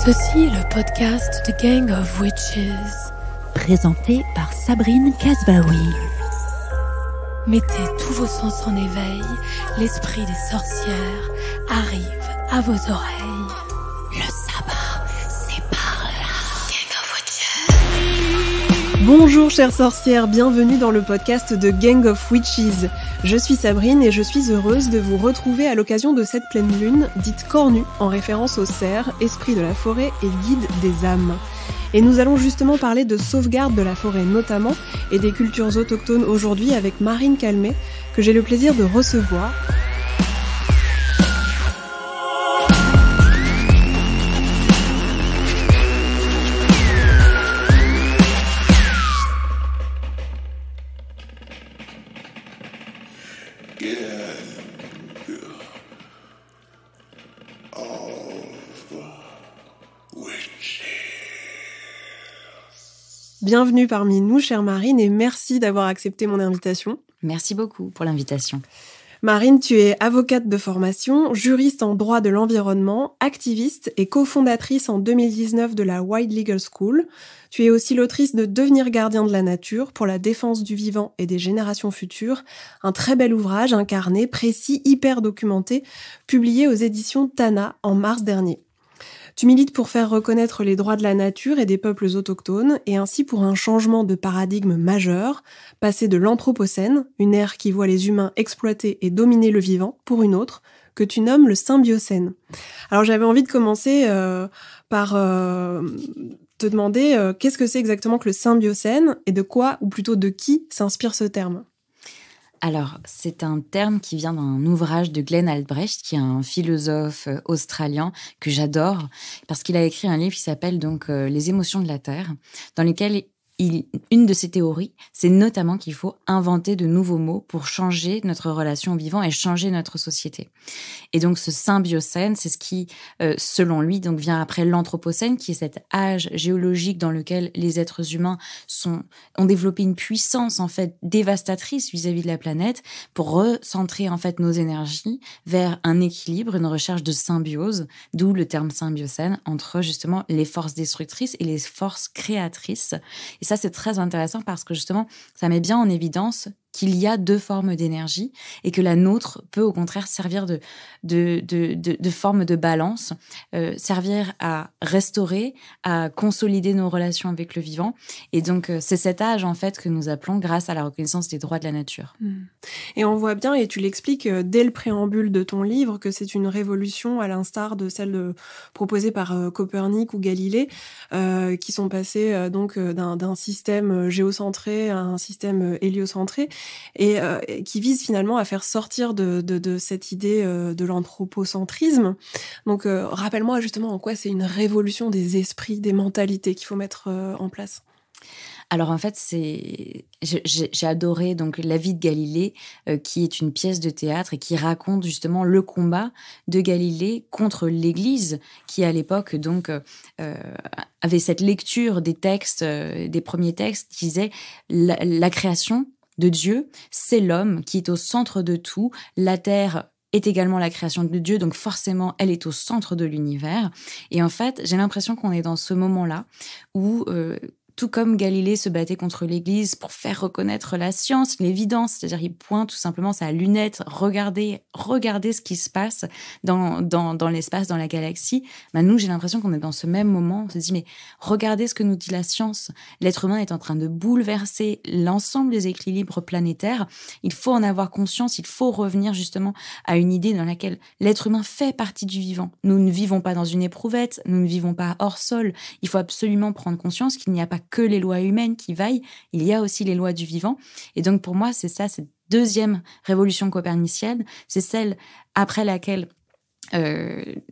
Ceci est le podcast de Gang of Witches. Présenté par Sabrine Kasbaoui. Mettez tous vos sens en éveil, l'esprit des sorcières arrive à vos oreilles. Le sabbat, c'est par là. Gang of Witches. Bonjour chères sorcières, bienvenue dans le podcast de Gang of Witches. Je suis Sabrine et je suis heureuse de vous retrouver à l'occasion de cette pleine lune, dite cornue, en référence au cerf, esprit de la forêt et guide des âmes. Et nous allons justement parler de sauvegarde de la forêt notamment, et des cultures autochtones aujourd'hui avec Marine Calmet, que j'ai le plaisir de recevoir. Bienvenue parmi nous, chère Marine, et merci d'avoir accepté mon invitation. Merci beaucoup pour l'invitation. Marine, tu es avocate de formation, juriste en droit de l'environnement, activiste et cofondatrice en 2019 de la Wild Legal School. Tu es aussi l'autrice de Devenir gardien de la nature pour la défense du vivant et des générations futures, un très bel ouvrage incarné, précis, hyper documenté, publié aux éditions Tana en mars dernier. Tu milites pour faire reconnaître les droits de la nature et des peuples autochtones, et ainsi pour un changement de paradigme majeur, passer de l'anthropocène, une ère qui voit les humains exploiter et dominer le vivant, pour une autre, que tu nommes le symbiocène. Alors j'avais envie de commencer par te demander qu'est-ce que c'est exactement que le symbiocène, et de quoi, ou plutôt de qui, s'inspire ce terme ? Alors, c'est un terme qui vient d'un ouvrage de Glenn Albrecht, qui est un philosophe australien que j'adore, parce qu'il a écrit un livre qui s'appelle donc Les émotions de la Terre, dans lequel une de ses théories, c'est notamment qu'il faut inventer de nouveaux mots pour changer notre relation au vivant et changer notre société. Et donc, ce symbiocène, c'est ce qui, selon lui, donc vient après l'anthropocène, qui est cet âge géologique dans lequel les êtres humains ont développé une puissance en fait dévastatrice vis-à-vis de la planète pour recentrer en fait nos énergies vers un équilibre, une recherche de symbiose, d'où le terme symbiocène entre justement les forces destructrices et les forces créatrices. Et ça, c'est très intéressant parce que justement, ça met bien en évidence qu'il y a deux formes d'énergie et que la nôtre peut au contraire servir de forme de balance, servir à restaurer, à consolider nos relations avec le vivant. Et donc, c'est cet âge en fait que nous appelons grâce à la reconnaissance des droits de la nature. Et on voit bien, et tu l'expliques dès le préambule de ton livre, que c'est une révolution à l'instar de celle proposée par Copernic ou Galilée, qui sont passés donc d'un système géocentré à un système héliocentré, et qui vise finalement à faire sortir de cette idée de l'anthropocentrisme. Donc rappelle-moi justement en quoi c'est une révolution des esprits, des mentalités qu'il faut mettre en place. Alors en fait, j'ai adoré donc La vie de Galilée, qui est une pièce de théâtre et qui raconte justement le combat de Galilée contre l'Église, qui à l'époque donc avait cette lecture des textes, des premiers textes, qui disait la création de Dieu, c'est l'homme qui est au centre de tout. La terre est également la création de Dieu, donc forcément, elle est au centre de l'univers. Et en fait, j'ai l'impression qu'on est dans ce moment-là où tout comme Galilée se battait contre l'Église pour faire reconnaître la science, l'évidence, c'est-à-dire il pointe tout simplement sa lunette, regardez ce qui se passe dans l'espace, dans la galaxie. Nous, j'ai l'impression qu'on est dans ce même moment. On se dit, mais regardez ce que nous dit la science. L'être humain est en train de bouleverser l'ensemble des équilibres planétaires. Il faut en avoir conscience, il faut revenir justement à une idée dans laquelle l'être humain fait partie du vivant. Nous ne vivons pas dans une éprouvette, nous ne vivons pas hors sol. Il faut absolument prendre conscience qu'il n'y a pas que les lois humaines qui vaillent, il y a aussi les lois du vivant. Et donc pour moi, c'est ça, cette deuxième révolution copernicienne, c'est celle après laquelle c'est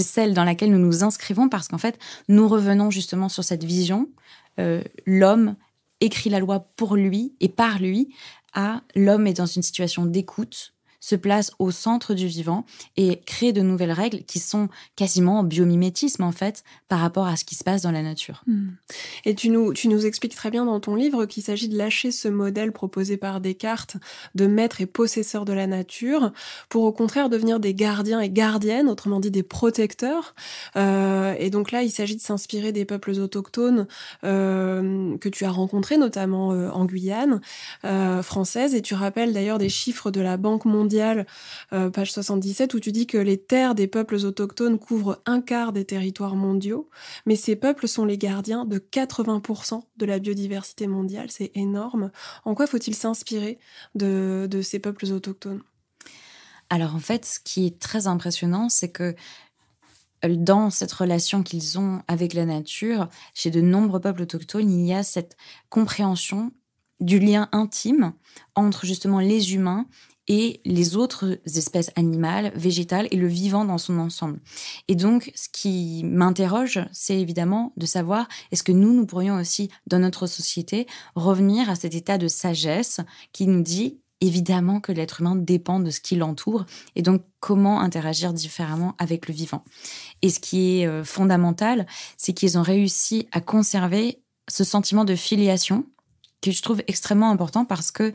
celle dans laquelle nous nous inscrivons parce qu'en fait, nous revenons justement sur cette vision. L'homme écrit la loi pour lui et par lui. L'homme est dans une situation d'écoute, se place au centre du vivant et crée de nouvelles règles qui sont quasiment en biomimétisme, en fait, par rapport à ce qui se passe dans la nature. Et tu nous expliques très bien dans ton livre qu'il s'agit de lâcher ce modèle proposé par Descartes de maître et possesseur de la nature pour au contraire devenir des gardiens et gardiennes, autrement dit des protecteurs. Et donc là, il s'agit de s'inspirer des peuples autochtones que tu as rencontrés, notamment en Guyane française. Et tu rappelles d'ailleurs des chiffres de la Banque mondiale, page 77, où tu dis que les terres des peuples autochtones couvrent 1/4 des territoires mondiaux, mais ces peuples sont les gardiens de 80% de la biodiversité mondiale. C'est énorme. En quoi faut-il s'inspirer de ces peuples autochtones ? Alors en fait, ce qui est très impressionnant, c'est que dans cette relation qu'ils ont avec la nature, chez de nombreux peuples autochtones, il y a cette compréhension du lien intime entre justement les humains et les autres espèces animales, végétales et le vivant dans son ensemble. Et donc, ce qui m'interroge, c'est évidemment de savoir est-ce que nous pourrions aussi, dans notre société, revenir à cet état de sagesse qui nous dit évidemment que l'être humain dépend de ce qui l'entoure et donc comment interagir différemment avec le vivant. Et ce qui est fondamental, c'est qu'ils ont réussi à conserver ce sentiment de filiation que je trouve extrêmement important parce que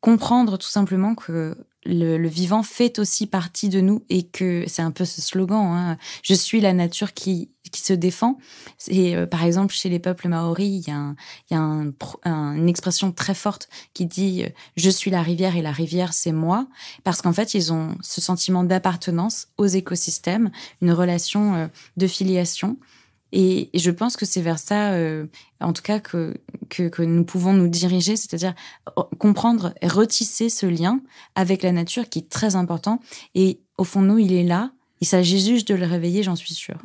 comprendre tout simplement que le vivant fait aussi partie de nous et que c'est un peu ce slogan, hein, je suis la nature qui se défend. Et par exemple, chez les peuples maoris, il y a une expression très forte qui dit je suis la rivière et la rivière c'est moi, parce qu'en fait ils ont ce sentiment d'appartenance aux écosystèmes, une relation de filiation. Et je pense que c'est vers ça, en tout cas, que nous pouvons nous diriger, c'est-à-dire comprendre et retisser ce lien avec la nature qui est très important. Et au fond de nous, il est là. Il s'agit juste de le réveiller, j'en suis sûre.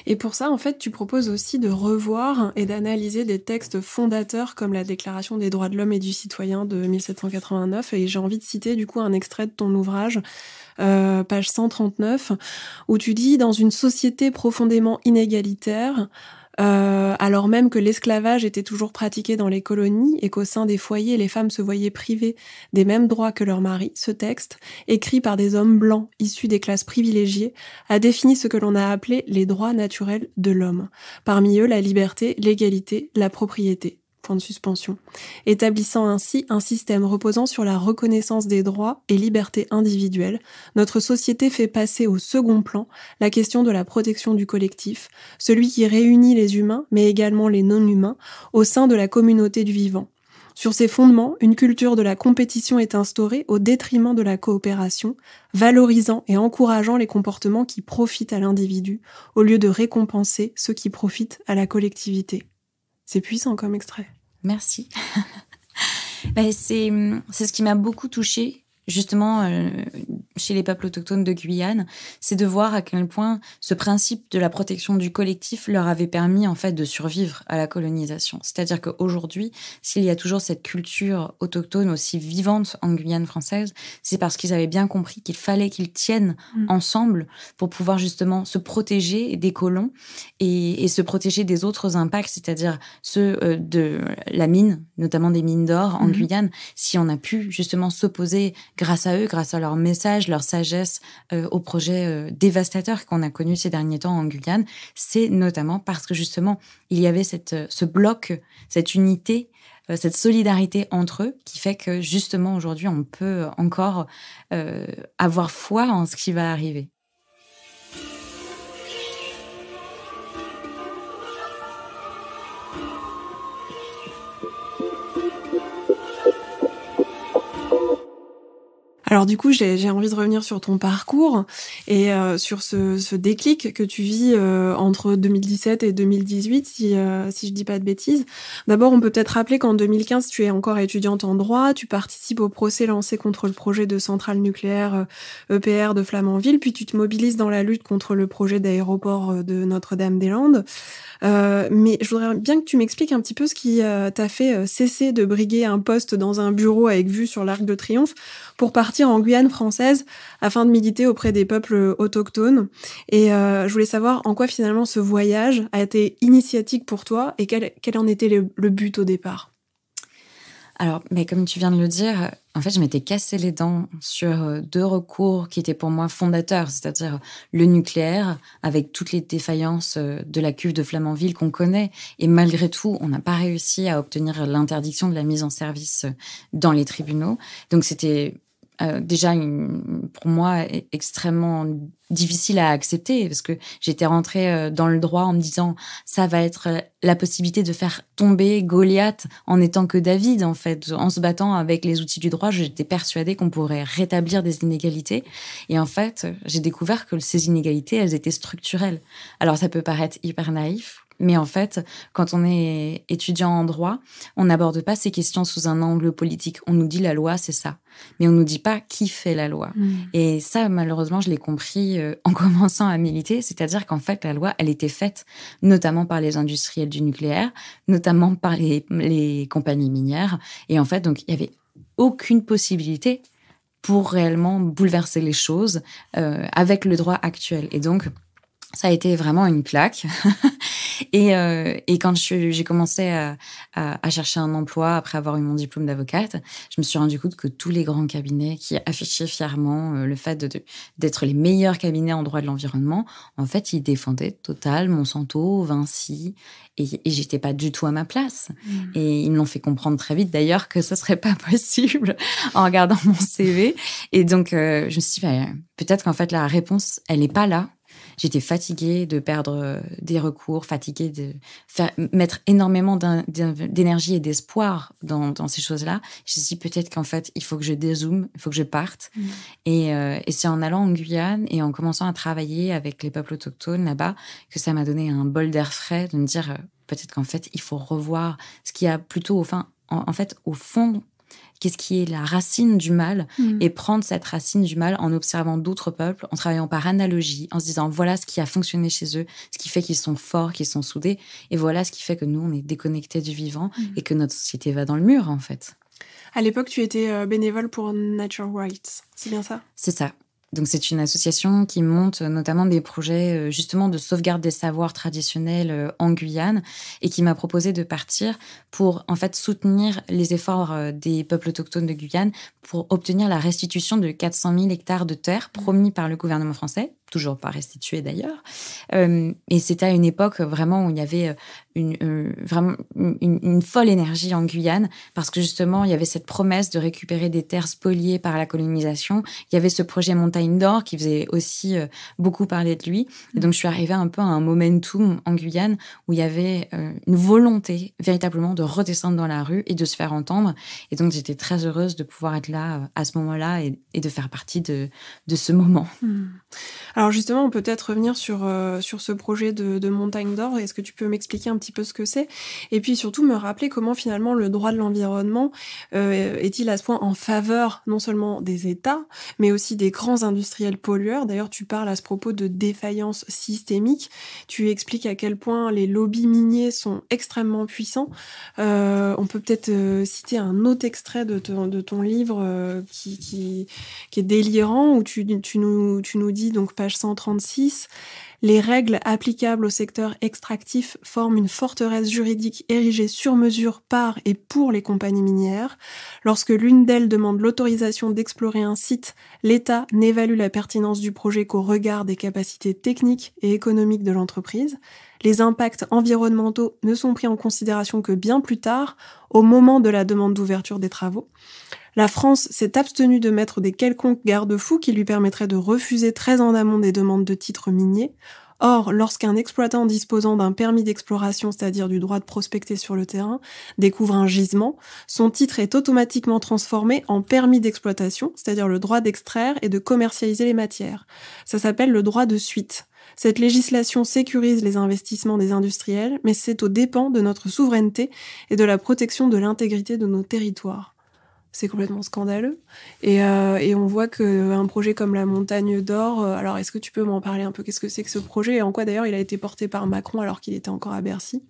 Et pour ça, en fait, tu proposes aussi de revoir et d'analyser des textes fondateurs comme la Déclaration des droits de l'homme et du citoyen de 1789. Et j'ai envie de citer du coup un extrait de ton ouvrage, page 139, où tu dis « Dans une société profondément inégalitaire, alors même que l'esclavage était toujours pratiqué dans les colonies et qu'au sein des foyers, les femmes se voyaient privées des mêmes droits que leurs maris, ce texte, écrit par des hommes blancs issus des classes privilégiées, a défini ce que l'on a appelé les droits naturels de l'homme. Parmi eux, la liberté, l'égalité, la propriété. » Point de suspension. Établissant ainsi un système reposant sur la reconnaissance des droits et libertés individuelles, notre société fait passer au second plan la question de la protection du collectif, celui qui réunit les humains, mais également les non-humains, au sein de la communauté du vivant. Sur ces fondements, une culture de la compétition est instaurée au détriment de la coopération, valorisant et encourageant les comportements qui profitent à l'individu, au lieu de récompenser ceux qui profitent à la collectivité. C'est puissant comme extrait. Merci. C'est ce qui m'a beaucoup touchée, justement, chez les peuples autochtones de Guyane, c'est de voir à quel point ce principe de la protection du collectif leur avait permis, en fait, de survivre à la colonisation. C'est-à-dire qu'aujourd'hui, s'il y a toujours cette culture autochtone aussi vivante en Guyane française, c'est parce qu'ils avaient bien compris qu'il fallait qu'ils tiennent ensemble pour pouvoir justement se protéger des colons et se protéger des autres impacts, c'est-à-dire ceux de la mine, notamment des mines d'or en Guyane. Si on a pu justement s'opposer grâce à eux, grâce à leur message, leur sagesse aux projets dévastateurs qu'on a connus ces derniers temps en Guyane, c'est notamment parce que justement, il y avait ce bloc, cette unité, cette solidarité entre eux qui fait que justement aujourd'hui, on peut encore avoir foi en ce qui va arriver. Alors du coup, j'ai envie de revenir sur ton parcours et sur ce déclic que tu vis entre 2017 et 2018, si je dis pas de bêtises. D'abord, on peut peut-être rappeler qu'en 2015, tu es encore étudiante en droit, tu participes au procès lancé contre le projet de centrale nucléaire EPR de Flamanville, puis tu te mobilises dans la lutte contre le projet d'aéroport de Notre-Dame-des-Landes. Mais je voudrais bien que tu m'expliques un petit peu ce qui t'a fait cesser de briguer un poste dans un bureau avec vue sur l'Arc de Triomphe pour partir en Guyane française afin de militer auprès des peuples autochtones. Et je voulais savoir en quoi finalement ce voyage a été initiatique pour toi et quel en était le but au départ. Alors, mais comme tu viens de le dire, en fait, je m'étais cassé les dents sur 2 recours qui étaient pour moi fondateurs, c'est-à-dire le nucléaire, avec toutes les défaillances de la cuve de Flamanville qu'on connaît. Et malgré tout, on n'a pas réussi à obtenir l'interdiction de la mise en service dans les tribunaux. Donc, c'était déjà pour moi extrêmement difficile à accepter parce que j'étais rentrée dans le droit en me disant ça va être la possibilité de faire tomber Goliath en étant que David, en fait, en se battant avec les outils du droit. J'étais persuadée qu'on pourrait rétablir des inégalités et en fait j'ai découvert que ces inégalités, elles étaient structurelles. Alors ça peut paraître hyper naïf, mais en fait, quand on est étudiant en droit, on n'aborde pas ces questions sous un angle politique. On nous dit la loi, c'est ça. Mais on nous dit pas qui fait la loi. Et ça, malheureusement, je l'ai compris en commençant à militer. C'est-à-dire qu'en fait, la loi, elle était faite notamment par les industriels du nucléaire, notamment par les compagnies minières. Et en fait, donc, il y avait aucune possibilité pour réellement bouleverser les choses avec le droit actuel. Et donc, ça a été vraiment une claque. Et quand j'ai commencé à chercher un emploi après avoir eu mon diplôme d'avocate, je me suis rendu compte que tous les grands cabinets qui affichaient fièrement le fait d'être les meilleurs cabinets en droit de l'environnement, en fait, ils défendaient Total, Monsanto, Vinci, et j'étais pas du tout à ma place. Et ils me l'ont fait comprendre très vite, d'ailleurs, que ce serait pas possible en regardant mon CV. Et donc, je me suis dit, peut-être qu'en fait, la réponse, elle est pas là. J'étais fatiguée de perdre des recours, fatiguée de mettre énormément d'énergie et d'espoir dans ces choses-là. Je me suis dit peut-être qu'en fait, il faut que je dézoome, il faut que je parte. Et c'est en allant en Guyane et en commençant à travailler avec les peuples autochtones là-bas que ça m'a donné un bol d'air frais de me dire peut-être qu'en fait, il faut revoir ce qu'il y a plutôt au fond, qu'est-ce qui est la racine du mal et prendre cette racine du mal en observant d'autres peuples, en travaillant par analogie, en se disant voilà ce qui a fonctionné chez eux, ce qui fait qu'ils sont forts, qu'ils sont soudés, et voilà ce qui fait que nous, on est déconnectés du vivant et que notre société va dans le mur, en fait. À l'époque, tu étais bénévole pour Nature Rights, c'est bien ça ? C'est ça. Donc, c'est une association qui monte notamment des projets justement de sauvegarde des savoirs traditionnels en Guyane et qui m'a proposé de partir pour en fait soutenir les efforts des peuples autochtones de Guyane pour obtenir la restitution de 400 000 hectares de terre promis par le gouvernement français, toujours pas restitués d'ailleurs. Et c'était à une époque vraiment où il y avait vraiment une folle énergie en Guyane parce que justement, il y avait cette promesse de récupérer des terres spoliées par la colonisation. Il y avait ce projet Montagne d'Or qui faisait aussi beaucoup parler de lui. Et donc, je suis arrivée un peu à un momentum en Guyane où il y avait une volonté véritablement de redescendre dans la rue et de se faire entendre. Et donc, j'étais très heureuse de pouvoir être là à ce moment-là et de faire partie de ce moment. Alors justement, on peut peut-être revenir sur ce projet de Montagne d'Or. Est-ce que tu peux m'expliquer un petit peu ce que c'est ? Et puis surtout me rappeler comment finalement le droit de l'environnement est-il à ce point en faveur non seulement des États, mais aussi des grands industriels pollueurs. D'ailleurs, tu parles à ce propos de défaillance systémique. Tu expliques à quel point les lobbies miniers sont extrêmement puissants. On peut peut-être citer un autre extrait de ton livre qui est délirant, où tu nous dis, donc page 136, les règles applicables au secteur extractif forment une forteresse juridique érigée sur mesure par et pour les compagnies minières. Lorsque l'une d'elles demande l'autorisation d'explorer un site, l'État n'évalue la pertinence du projet qu'au regard des capacités techniques et économiques de l'entreprise. Les impacts environnementaux ne sont pris en considération que bien plus tard, au moment de la demande d'ouverture des travaux. La France s'est abstenue de mettre des quelconques garde-fous qui lui permettraient de refuser très en amont des demandes de titres miniers. Or, lorsqu'un exploitant disposant d'un permis d'exploration, c'est-à-dire du droit de prospecter sur le terrain, découvre un gisement, son titre est automatiquement transformé en permis d'exploitation, c'est-à-dire le droit d'extraire et de commercialiser les matières. Ça s'appelle le droit de suite. Cette législation sécurise les investissements des industriels, mais c'est aux dépens de notre souveraineté et de la protection de l'intégrité de nos territoires. C'est complètement scandaleux. Et on voit qu'un projet comme la Montagne d'Or, alors est-ce que tu peux m'en parler un peu ? Qu'est-ce que c'est que ce projet et en quoi d'ailleurs il a été porté par Macron alors qu'il était encore à Bercy ?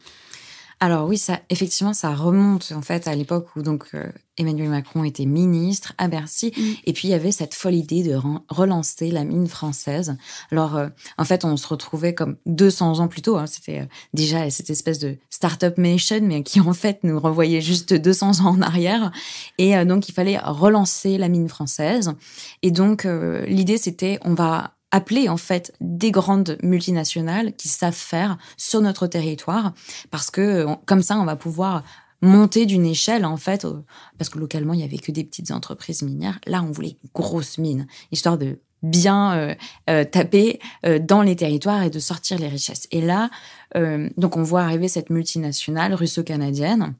Alors oui, effectivement, ça remonte en fait à l'époque où donc Emmanuel Macron était ministre à Bercy, et puis il y avait cette folle idée de relancer la mine française. Alors en fait, on se retrouvait comme 200 ans plus tôt. Hein, c'était déjà cette espèce de start-up nation, mais qui en fait nous renvoyait juste 200 ans en arrière. Et donc il fallait relancer la mine française. Et donc l'idée c'était, on va appeler en fait des grandes multinationales qui savent faire sur notre territoire, parce que comme ça on va pouvoir monter d'une échelle en fait, parce que localement il y avait que des petites entreprises minières. Là on voulait une grosse mine, histoire de bien taper dans les territoires et de sortir les richesses. Et là donc on voit arriver cette multinationale russo-canadienne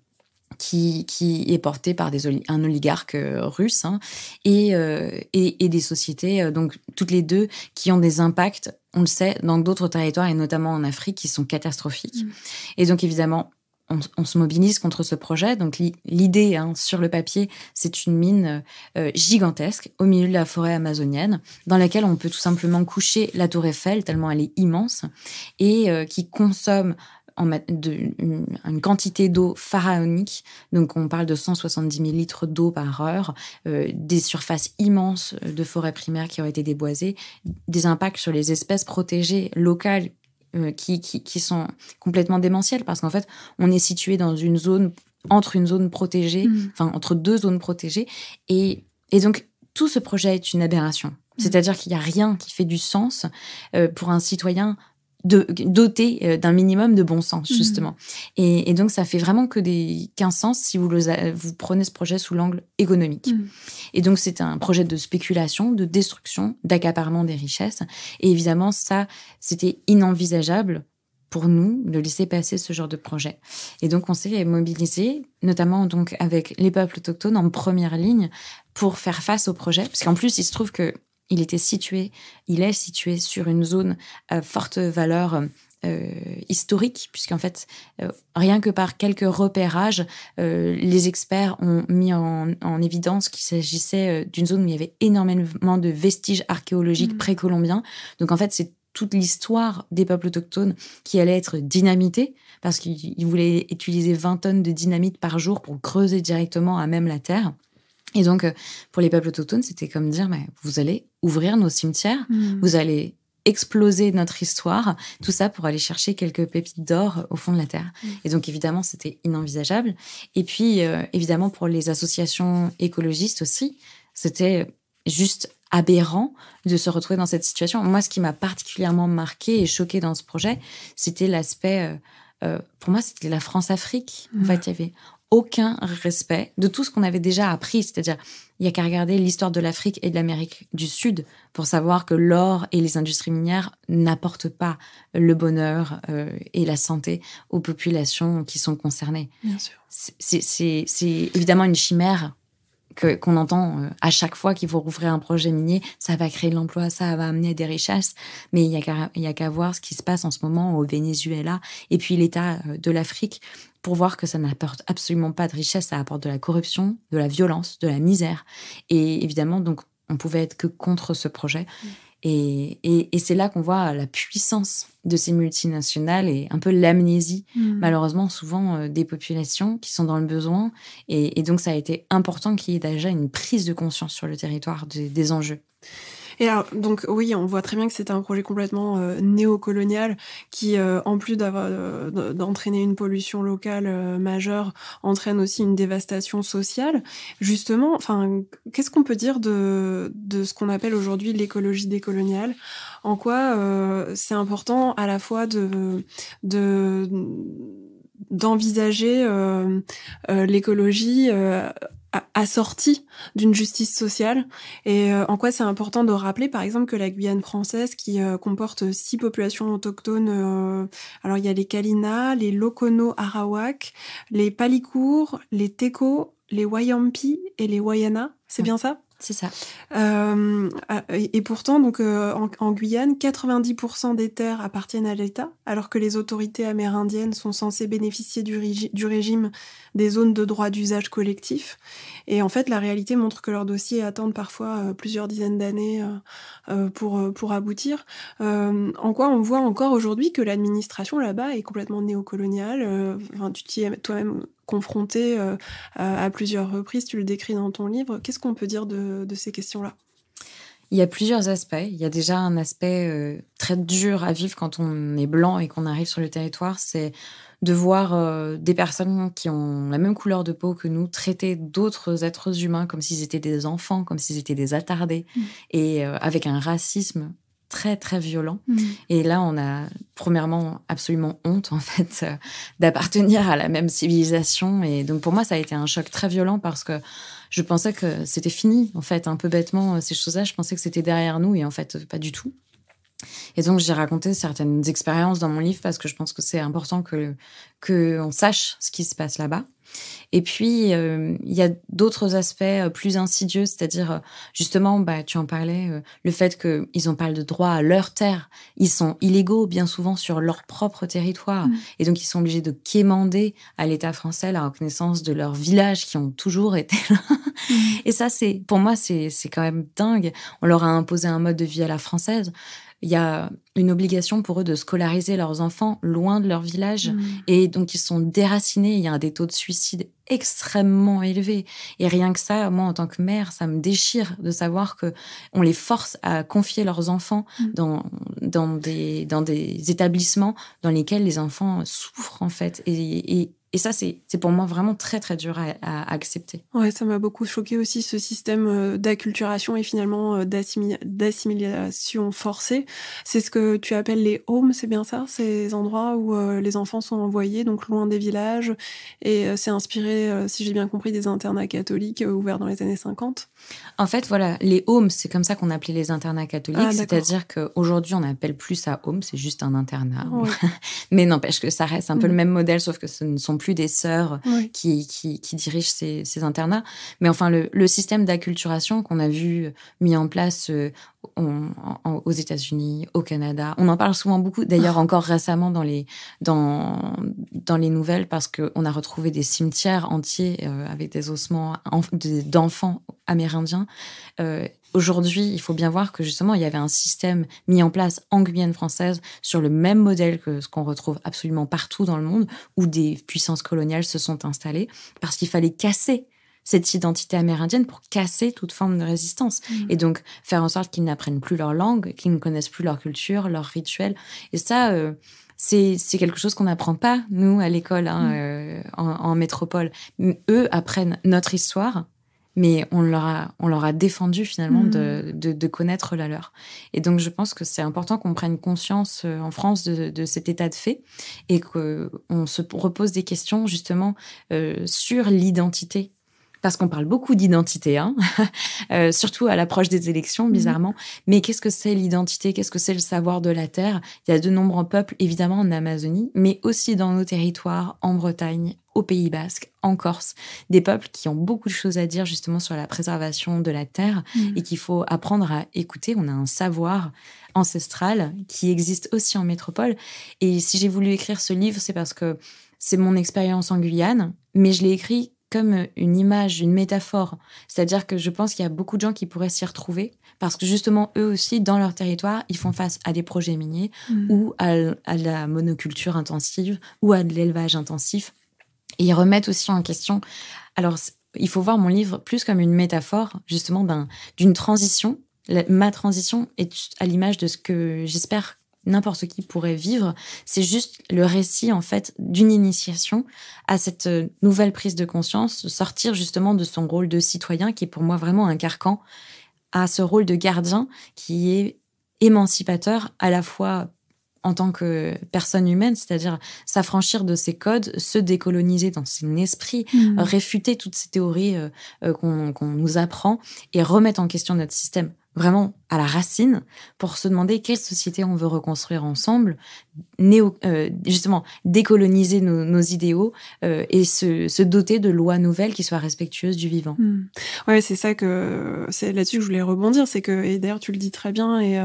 qui est porté par un oligarque russe, hein, et des sociétés, donc toutes les deux, qui ont des impacts, on le sait, dans d'autres territoires, et notamment en Afrique, qui sont catastrophiques. Et donc, évidemment, on se mobilise contre ce projet. Donc, l'idée, hein, sur le papier, c'est une mine gigantesque au milieu de la forêt amazonienne, dans laquelle on peut tout simplement coucher la tour Eiffel, tellement elle est immense, et qui consomme une quantité d'eau pharaonique. Donc, on parle de 170 000 litres d'eau par heure, des surfaces immenses de forêts primaires qui ont été déboisées, des impacts sur les espèces protégées locales qui sont complètement démentielles, parce qu'en fait, on est situé dans une zone, entre une zone protégée, entre deux zones protégées, et donc, tout ce projet est une aberration. C'est-à-dire qu'il n'y a rien qui fait du sens pour un citoyen doté d'un minimum de bon sens, justement. Et donc, ça fait vraiment qu'un sens si vous prenez ce projet sous l'angle économique. Et donc, c'est un projet de spéculation, de destruction, d'accaparement des richesses. Et évidemment, ça, c'était inenvisageable pour nous de laisser passer ce genre de projet. Et donc, on s'est mobilisé, notamment donc avec les peuples autochtones en première ligne, pour faire face au projet. Parce qu'en plus, il se trouve que il est situé sur une zone à forte valeur historique, puisqu'en fait, rien que par quelques repérages, les experts ont mis en évidence qu'il s'agissait d'une zone où il y avait énormément de vestiges archéologiques précolombiens. Donc en fait, c'est toute l'histoire des peuples autochtones qui allait être dynamitée, parce qu'ils voulaient utiliser 20 tonnes de dynamite par jour pour creuser directement à même la terre. Et donc, pour les peuples autochtones, c'était comme dire, mais vous allez ouvrir nos cimetières, vous allez exploser notre histoire, tout ça pour aller chercher quelques pépites d'or au fond de la terre. Et donc, évidemment, c'était inenvisageable. Et puis, évidemment, pour les associations écologistes aussi, c'était juste aberrant de se retrouver dans cette situation. Moi, ce qui m'a particulièrement marqué et choqué dans ce projet, c'était l'aspect... pour moi, c'était la France-Afrique. En fait, il y avait aucun respect de tout ce qu'on avait déjà appris. C'est-à-dire, il n'y a qu'à regarder l'histoire de l'Afrique et de l'Amérique du Sud pour savoir que l'or et les industries minières n'apportent pas le bonheur et la santé aux populations qui sont concernées. Bien sûr. C'est évidemment une chimère qu'on entend à chaque fois qu'il faut rouvrir un projet minier. Ça va créer de l'emploi, ça va amener des richesses. Mais il y a qu'à voir ce qui se passe en ce moment au Venezuela et puis l'état de l'Afrique pour voir que ça n'apporte absolument pas de richesse. Ça apporte de la corruption, de la violence, de la misère. Et évidemment, donc, on pouvait être que contre ce projet. Et c'est là qu'on voit la puissance de ces multinationales et un peu l'amnésie, malheureusement, souvent des populations qui sont dans le besoin. Et donc, ça a été important qu'il y ait déjà une prise de conscience sur le territoire des enjeux. Et alors, donc oui, on voit très bien que c'était un projet complètement néocolonial qui, en plus d'entraîner une pollution locale majeure, entraîne aussi une dévastation sociale. Justement, qu'est-ce qu'on peut dire de ce qu'on appelle aujourd'hui l'écologie décoloniale ? En quoi c'est important à la fois d'envisager l'écologie assortie d'une justice sociale, et en quoi c'est important de rappeler par exemple que la Guyane française qui comporte 6 populations autochtones, alors il y a les Kalina, les Lokono Arawak, les Palikour, les Teko, les Wayampi et les Wayana, c'est bien ça ? C'est ça. Et pourtant, donc, en Guyane, 90% des terres appartiennent à l'État, alors que les autorités amérindiennes sont censées bénéficier du régime des zones de droit d'usage collectif. Et en fait, la réalité montre que leurs dossiers attendent parfois plusieurs dizaines d'années pour aboutir. En quoi on voit encore aujourd'hui que l'administration là-bas est complètement néocoloniale. Tu t'y es toi-même confronté à plusieurs reprises, tu le décris dans ton livre. Qu'est-ce qu'on peut dire de ces questions-là? Il y a plusieurs aspects. Il y a déjà un aspect très dur à vivre quand on est blanc et qu'on arrive sur le territoire, c'est de voir des personnes qui ont la même couleur de peau que nous traiter d'autres êtres humains comme s'ils étaient des enfants, comme s'ils étaient des attardés, et avec un racisme très, très violent. Et là, on a premièrement absolument honte, en fait, d'appartenir à la même civilisation. Et donc, pour moi, ça a été un choc très violent parce que je pensais que c'était fini, en fait, un peu bêtement, ces choses-là. Je pensais que c'était derrière nous et en fait, pas du tout. Et donc, j'ai raconté certaines expériences dans mon livre parce que je pense que c'est important qu'on sache ce qui se passe là-bas. Et puis, il y a d'autres aspects plus insidieux, c'est-à-dire, justement, tu en parlais, le fait qu'ils ont pas le droit à leur terre. Ils sont illégaux, bien souvent, sur leur propre territoire. Et donc, ils sont obligés de quémander à l'État français la reconnaissance de leurs villages qui ont toujours été là. Et ça, pour moi, c'est quand même dingue. On leur a imposé un mode de vie à la française. Il y a une obligation pour eux de scolariser leurs enfants loin de leur village. Et donc, ils sont déracinés. Il y a des taux de suicide extrêmement élevés. Et rien que ça, moi, en tant que mère, ça me déchire de savoir qu'on les force à confier leurs enfants dans des établissements dans lesquels les enfants souffrent, en fait. Et ça, c'est pour moi vraiment très, très dur à accepter. Ouais, ça m'a beaucoup choqué aussi, ce système d'acculturation et finalement d'assimilation forcée. C'est ce que tu appelles les homes, c'est bien ça? Ces endroits où les enfants sont envoyés, donc loin des villages. Et c'est inspiré, si j'ai bien compris, des internats catholiques ouverts dans les années 50. En fait, voilà, les homes, c'est comme ça qu'on appelait les internats catholiques. C'est-à-dire qu'aujourd'hui, on n'appelle plus ça home, c'est juste un internat. Ouais. Mais n'empêche que ça reste un peu le même modèle, sauf que ce ne sont plus des sœurs qui dirigent ces internats. Mais enfin, le système d'acculturation qu'on a vu mis en place aux États-Unis, au Canada, on en parle souvent beaucoup. D'ailleurs, encore récemment dans les nouvelles, parce qu'on a retrouvé des cimetières entiers avec des ossements d'enfants amérindiens. Aujourd'hui, il faut bien voir que justement, il y avait un système mis en place en Guyane française sur le même modèle que ce qu'on retrouve absolument partout dans le monde, où des puissances coloniales se sont installées, parce qu'il fallait casser cette identité amérindienne pour casser toute forme de résistance. Et donc, faire en sorte qu'ils n'apprennent plus leur langue, qu'ils ne connaissent plus leur culture, leurs rituels. Et ça, c'est quelque chose qu'on n'apprend pas, nous, à l'école, en métropole. Eux apprennent notre histoire, mais on leur a défendu finalement de connaître la leur. Et donc, je pense que c'est important qu'on prenne conscience en France de cet état de fait et qu'on se repose des questions justement sur l'identité. Parce qu'on parle beaucoup d'identité, surtout à l'approche des élections, bizarrement. Mais qu'est-ce que c'est l'identité? Qu'est-ce que c'est le savoir de la terre? Il y a de nombreux peuples, évidemment, en Amazonie, mais aussi dans nos territoires, en Bretagne, au Pays Basque, en Corse. Des peuples qui ont beaucoup de choses à dire, justement, sur la préservation de la terre et qu'il faut apprendre à écouter. On a un savoir ancestral qui existe aussi en métropole. Et si j'ai voulu écrire ce livre, c'est parce que c'est mon expérience en Guyane, mais je l'ai écrit comme une image, une métaphore. C'est-à-dire que je pense qu'il y a beaucoup de gens qui pourraient s'y retrouver parce que justement, eux aussi, dans leur territoire, ils font face à des projets miniers ou à la monoculture intensive ou à de l'élevage intensif. Et ils remettent aussi en question... Alors, il faut voir mon livre plus comme une métaphore, justement, d'une transition. Ma transition est à l'image de ce que j'espère n'importe qui pourrait vivre. C'est juste le récit, en fait, d'une initiation à cette nouvelle prise de conscience, sortir justement de son rôle de citoyen, qui est pour moi vraiment un carcan, à ce rôle de gardien qui est émancipateur à la fois en tant que personne humaine, c'est-à-dire s'affranchir de ses codes, se décoloniser dans son esprit, réfuter toutes ces théories qu'on nous apprend et remettre en question notre système. Vraiment à la racine pour se demander quelle société on veut reconstruire ensemble, justement décoloniser nos idéaux et se doter de lois nouvelles qui soient respectueuses du vivant. Ouais, c'est là-dessus que je voulais rebondir, c'est que, et d'ailleurs tu le dis très bien et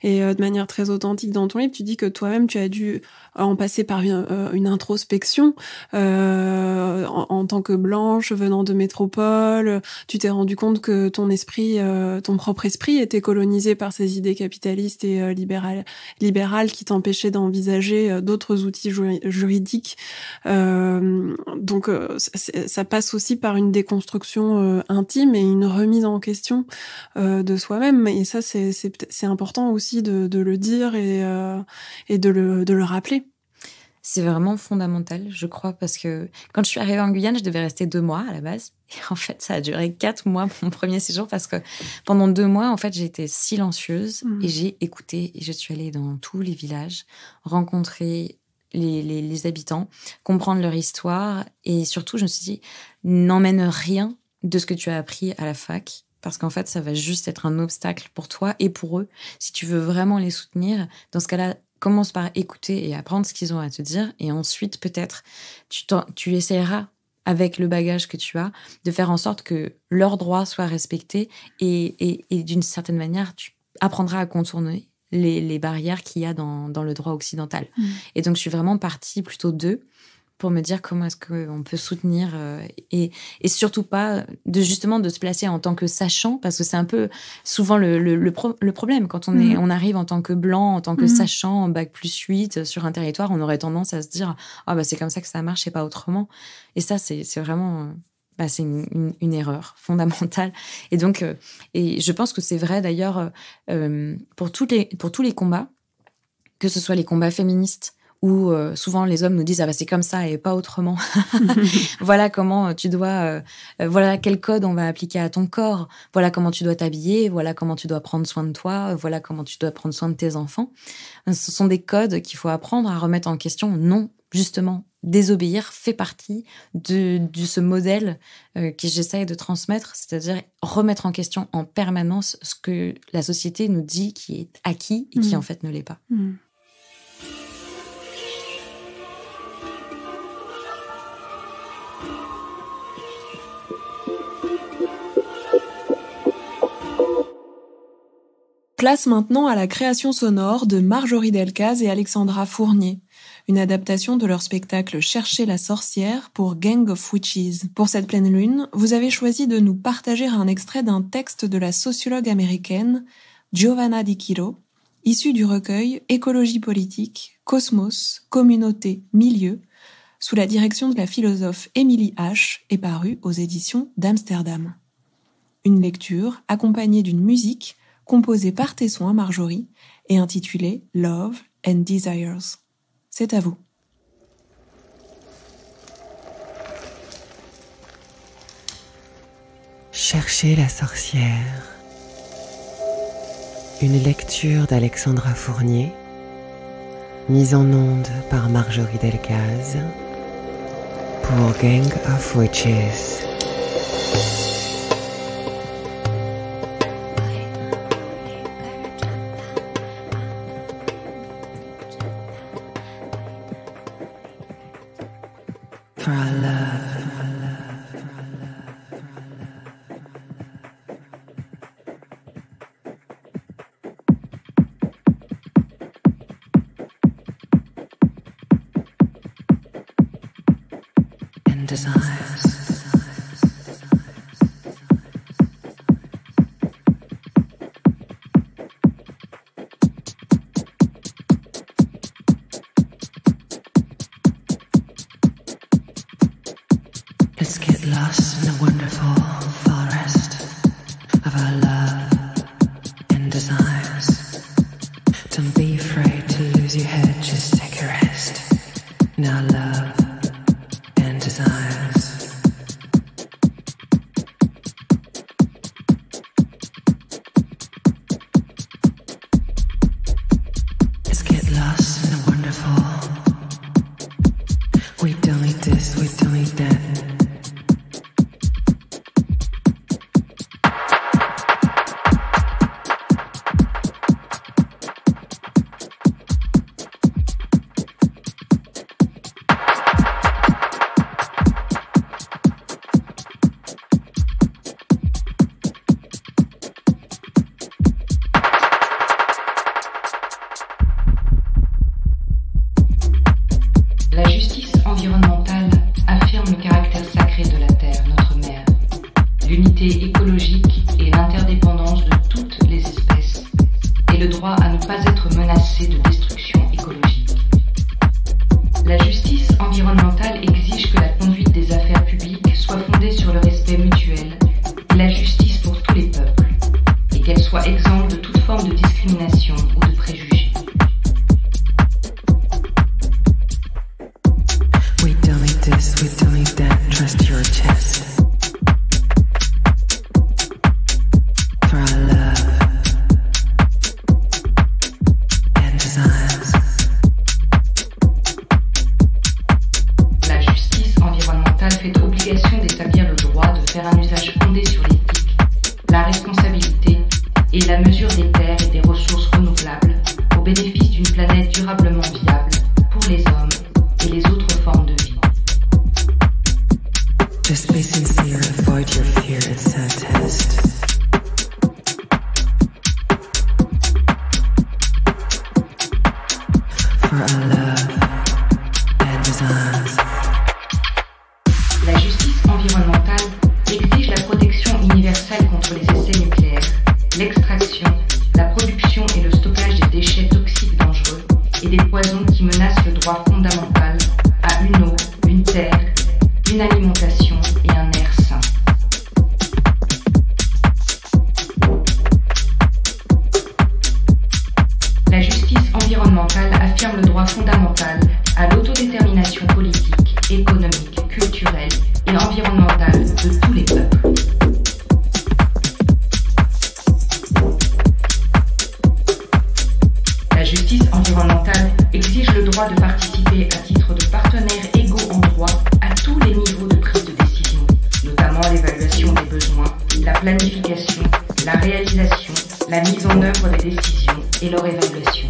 de manière très authentique dans ton livre, tu dis que toi-même tu as dû en passer par une introspection en tant que blanche venant de métropole. Tu t'es rendu compte que ton propre esprit était colonisé par ces idées capitalistes et libérales qui t'empêchaient d'envisager d'autres outils juridiques. Donc ça passe aussi par une déconstruction intime et une remise en question de soi-même. Et ça, c'est important aussi de le dire et de le rappeler. C'est vraiment fondamental, je crois, parce que quand je suis arrivée en Guyane, je devais rester 2 mois à la base. Et en fait, ça a duré 4 mois, mon premier séjour, parce que pendant 2 mois, en fait, j'ai été silencieuse et j'ai écouté. Et je suis allée dans tous les villages, rencontrer les habitants, comprendre leur histoire. Et surtout, je me suis dit, n'emmène rien de ce que tu as appris à la fac. Parce qu'en fait, ça va juste être un obstacle pour toi et pour eux. Si tu veux vraiment les soutenir, dans ce cas-là, commence par écouter et apprendre ce qu'ils ont à te dire. Et ensuite, peut-être, tu essaieras, avec le bagage que tu as, de faire en sorte que leurs droits soient respectés. Et d'une certaine manière, tu apprendras à contourner les barrières qu'il y a dans le droit occidental. Et donc, je suis vraiment partie plutôt d'eux pour me dire comment est-ce qu'on peut soutenir et surtout pas de se placer en tant que sachant, parce que c'est un peu souvent le problème quand on arrive en tant que blanc, en tant que sachant, en bac+8 sur un territoire, on aurait tendance à se dire c'est comme ça que ça marche et pas autrement. Et ça, c'est vraiment c'est une erreur fondamentale. Et donc et je pense que c'est vrai d'ailleurs pour tous les combats, que ce soit les combats féministes, où souvent les hommes nous disent c'est comme ça et pas autrement. Voilà comment tu dois, voilà quel code on va appliquer à ton corps, voilà comment tu dois t'habiller, voilà comment tu dois prendre soin de toi, voilà comment tu dois prendre soin de tes enfants. Ce sont des codes qu'il faut apprendre à remettre en question. Non, justement, désobéir fait partie de ce modèle que j'essaye de transmettre, c'est-à-dire remettre en question en permanence ce que la société nous dit qui est acquis et qui en fait ne l'est pas. Place maintenant à la création sonore de Marjorie Delcaz et Alexandra Fournier, une adaptation de leur spectacle Chercher la sorcière pour Gang of Witches. Pour cette pleine lune, vous avez choisi de nous partager un extrait d'un texte de la sociologue américaine Giovanna Di Chiro, issu du recueil Écologie politique, Cosmos, communauté, milieu, sous la direction de la philosophe Emily H. et paru aux éditions d'Amsterdam. Une lecture accompagnée d'une musique composée par tes soins, Marjorie, et intitulée Love and Desires. C'est à vous. Chercher la sorcière. Une lecture d'Alexandra Fournier, mise en onde par Marjorie Delcaz pour Gang of Witches. For our love. And desires. Let's get lost in the wonderful forest of our love and desires. Don't be afraid to lose your head, just take a rest in our love and desires. Let's get lost in the wonderful. We don't need this, we don't need that. droit à ne pas être menacé de destruction écologique. La justice environnementale exige que la conduite des affaires publiques soit fondée sur le respect mutuel et la justice pour tous les peuples, et qu'elle soit exempte de toute forme de discrimination ou de préjugés. We don't need this, we don't need that, trust your chest. For our love and desires. La justice environnementale fait obligation d'établir le droit de faire un usage fondé sur l'éthique, la responsabilité et la mesure des terres et des ressources renouvelables au bénéfice d'une planète durablement viable pour les hommes et les autres formes de vie. Just be sincere, avoid your fear, it's a test. For our love and desires. La justice environnementale exige la protection universelle contre les essais nucléaires, l'extraction, la production et le stockage des déchets toxiques dangereux et des poisons qui menacent le droit fondamental à une eau, une terre, une alimentation et un air sain. La justice environnementale affirme le droit fondamental à l'autodétermination politique, économique, culturelle et environnementale de tous les peuples. La justice environnementale exige le droit de participer à titre de partenaires égaux en droit à tous les niveaux de prise de décision, notamment l'évaluation des besoins, la planification, la réalisation, la mise en œuvre des décisions et leur évaluation.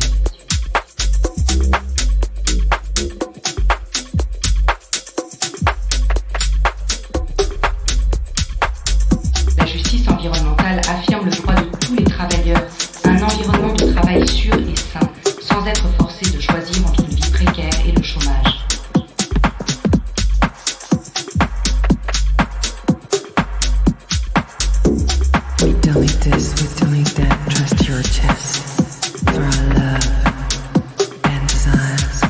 La justice environnementale affirme le droit de tous les travailleurs à un environnement de travail sûr et sain, sans être forcés de choisir entre une vie précaire et le chômage. We don't need this, we don't need that, trust your chest. For our love and desires.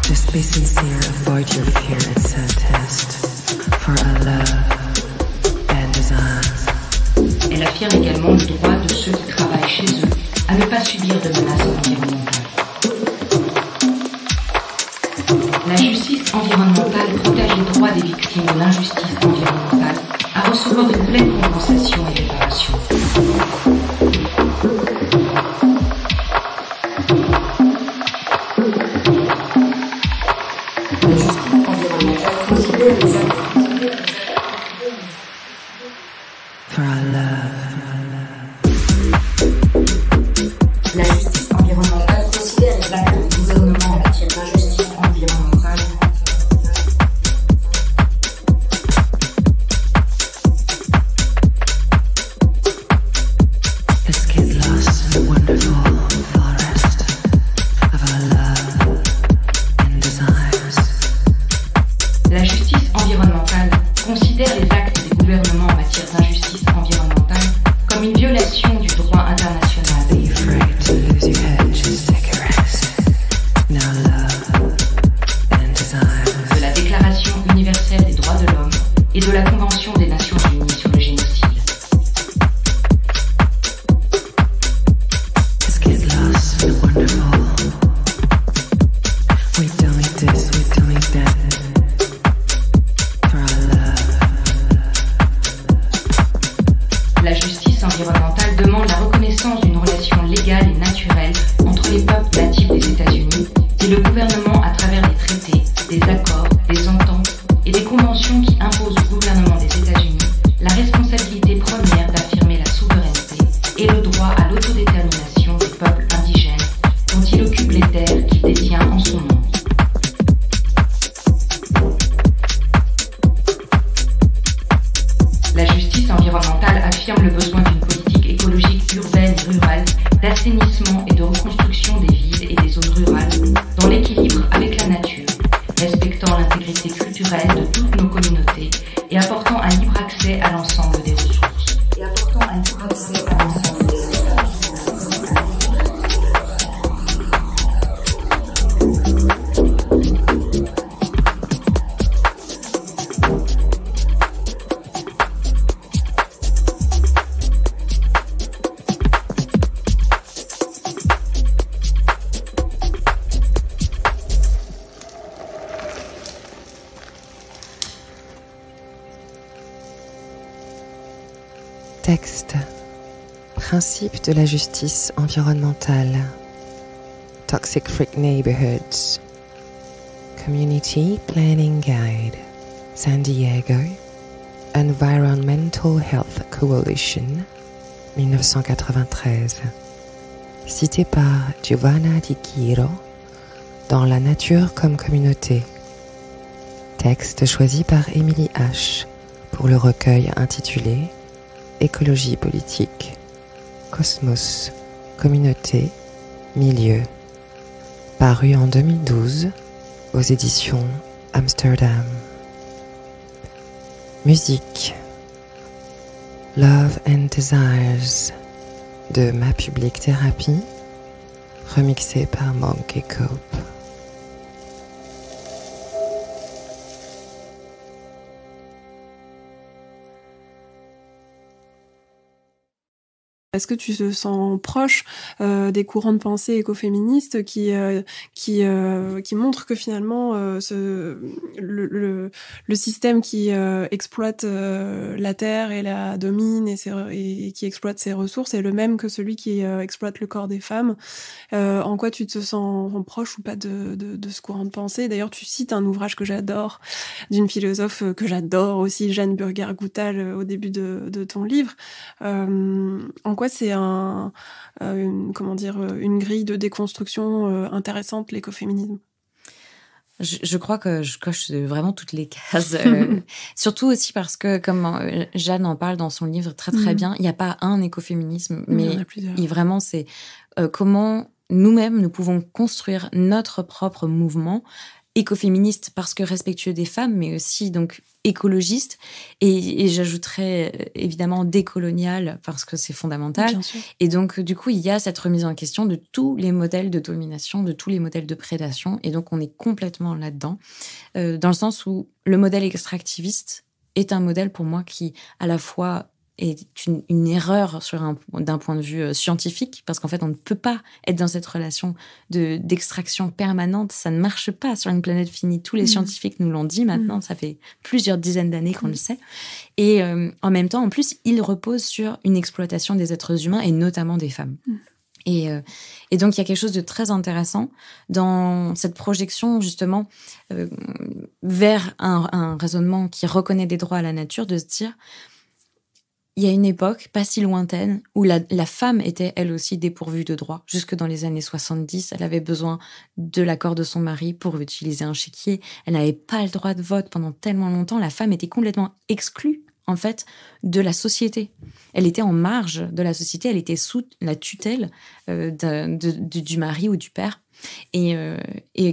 Just be sincere, avoid your fear, it's a test. For our love and desires. Elle affirme également le droit de ceux qui travaillent chez eux à ne pas subir de menaces environnementales. La justice environnementale protège les droits des victimes de l'injustice environnementale à recevoir une pleine compensation et réparation. La justice environnementale considère les actes. For our love. La justice environnementale considère les actes du gouvernement en matière d'injustice environnementale. Let's get lost in the wonderful forest of our love and desires. La justice environnementale considère les actes des gouvernements en matière d'injustice environnementale comme une violation du droit international. Be afraid to lose your head, just take a rest. Now love and desires. De la Déclaration universelle des droits de l'homme et de la Convention des Nations unies sur le génocide. Let's get lost in the wonderful. We don't need this, we don't need that. For our love. La justice environnementale demande la reconnaissance d'une relation légale et naturelle entre les peuples natifs des États-Unis et le gouvernement à travers des traités, des accords, des ententes et des conventions qui imposent au gouvernement des États-Unis la responsabilité première d'affirmer la souveraineté et le droit à l'autodétermination des peuples indigènes dont il occupe les terres qu'il détient en son nom. La justice environnementale affirme le besoin d'une politique écologique urbaine et rurale, d'assainissement et de reconstruction des villes et des zones rurales, dans l'équilibre avec la nature, respectant l'intégrité culturelle de toutes nos communautés et apportant un libre accès à l'ensemble des ressources. Principe de la justice environnementale. Toxic Freak Neighborhoods. Community Planning Guide. San Diego. Environmental Health Coalition. 1993. Cité par Giovanna Di Chiro dans La nature comme communauté. Texte choisi par Emily H. pour le recueil intitulé Écologie politique, Cosmos, communauté, milieu. Paru en 2012 aux éditions Amsterdam. Musique. Love and Desires de Ma Public Therapy, remixé par Monkey Cope. Est-ce que tu te sens proche des courants de pensée écoféministes qui montrent que finalement le système qui exploite la terre et la domine et qui exploite ses ressources est le même que celui qui exploite le corps des femmes? En quoi tu te sens proche ou pas de ce courant de pensée? D'ailleurs, tu cites un ouvrage que j'adore d'une philosophe que j'adore aussi, Jeanne Burger-Goutal, au début de ton livre. En quoi c'est une grille de déconstruction intéressante, l'écoféminisme? Je crois que je coche vraiment toutes les cases. Surtout aussi parce que, comme Jeanne en parle dans son livre très très bien, il n'y a pas un écoféminisme, mais vraiment c'est comment nous-mêmes nous pouvons construire notre propre mouvement écoféministe parce que respectueux des femmes, mais aussi donc écologiste et j'ajouterais évidemment décolonial parce que c'est fondamental. Et donc du coup il y a cette remise en question de tous les modèles de domination, de tous les modèles de prédation, et donc on est complètement là-dedans, dans le sens où le modèle extractiviste est un modèle pour moi qui à la fois est une erreur d'un point de vue scientifique, parce qu'en fait, on ne peut pas être dans cette relation d'extraction permanente. Ça ne marche pas sur une planète finie. Tous les scientifiques nous l'ont dit maintenant. Ça fait plusieurs dizaines d'années qu'on le sait. Et en même temps, en plus, il repose sur une exploitation des êtres humains et notamment des femmes. Et donc, il y a quelque chose de très intéressant dans cette projection, justement, vers un raisonnement qui reconnaît des droits à la nature, de se dire... Il y a une époque, pas si lointaine, où la femme était elle aussi dépourvue de droits. Jusque dans les années 70, elle avait besoin de l'accord de son mari pour utiliser un chéquier. Elle n'avait pas le droit de vote pendant tellement longtemps. La femme était complètement exclue, en fait, de la société. Elle était en marge de la société. Elle était sous la tutelle du mari ou du père. Et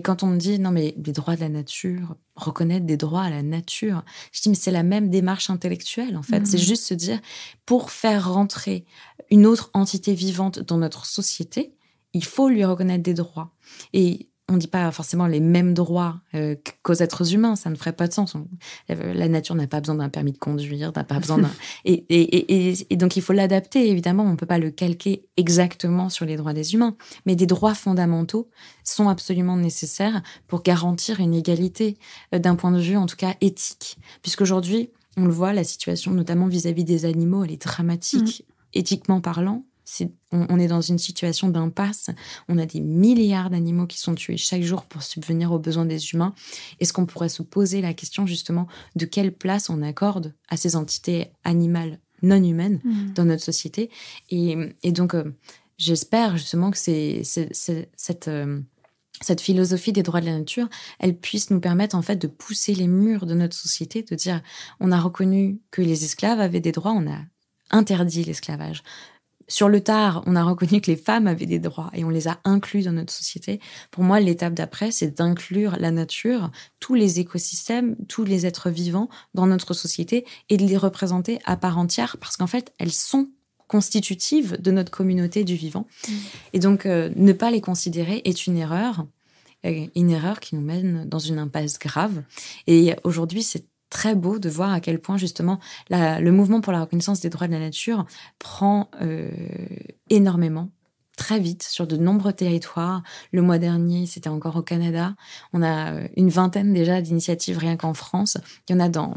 quand on me dit non mais les droits de la nature, reconnaître des droits à la nature, je dis mais c'est la même démarche intellectuelle en fait. C'est juste se dire, pour faire rentrer une autre entité vivante dans notre société, il faut lui reconnaître des droits. Et on ne dit pas forcément les mêmes droits qu'aux êtres humains, ça ne ferait pas de sens. La nature n'a pas besoin d'un permis de conduire, n'a pas besoin d'un... Et donc il faut l'adapter, évidemment, on ne peut pas le calquer exactement sur les droits des humains, mais des droits fondamentaux sont absolument nécessaires pour garantir une égalité d'un point de vue, en tout cas, éthique. Puisqu'aujourd'hui, on le voit, la situation, notamment vis-à-vis des animaux, elle est dramatique, éthiquement parlant. On est dans une situation d'impasse. On a des milliards d'animaux qui sont tués chaque jour pour subvenir aux besoins des humains. Est-ce qu'on pourrait se poser la question justement de quelle place on accorde à ces entités animales non humaines dans notre société? Et donc, j'espère justement que cette philosophie des droits de la nature, elle puisse nous permettre en fait de pousser les murs de notre société, de dire on a reconnu que les esclaves avaient des droits, on a interdit l'esclavage. Sur le tard, on a reconnu que les femmes avaient des droits et on les a inclus dans notre société. Pour moi, l'étape d'après, c'est d'inclure la nature, tous les écosystèmes, tous les êtres vivants dans notre société et de les représenter à part entière parce qu'en fait, elles sont constitutives de notre communauté du vivant. Et donc, ne pas les considérer est une erreur qui nous mène dans une impasse grave. Et aujourd'hui, c'est très beau de voir à quel point, justement, le mouvement pour la reconnaissance des droits de la nature prend énormément, très vite, sur de nombreux territoires. Le mois dernier, c'était encore au Canada. On a une vingtaine déjà d'initiatives rien qu'en France. Il y en a dans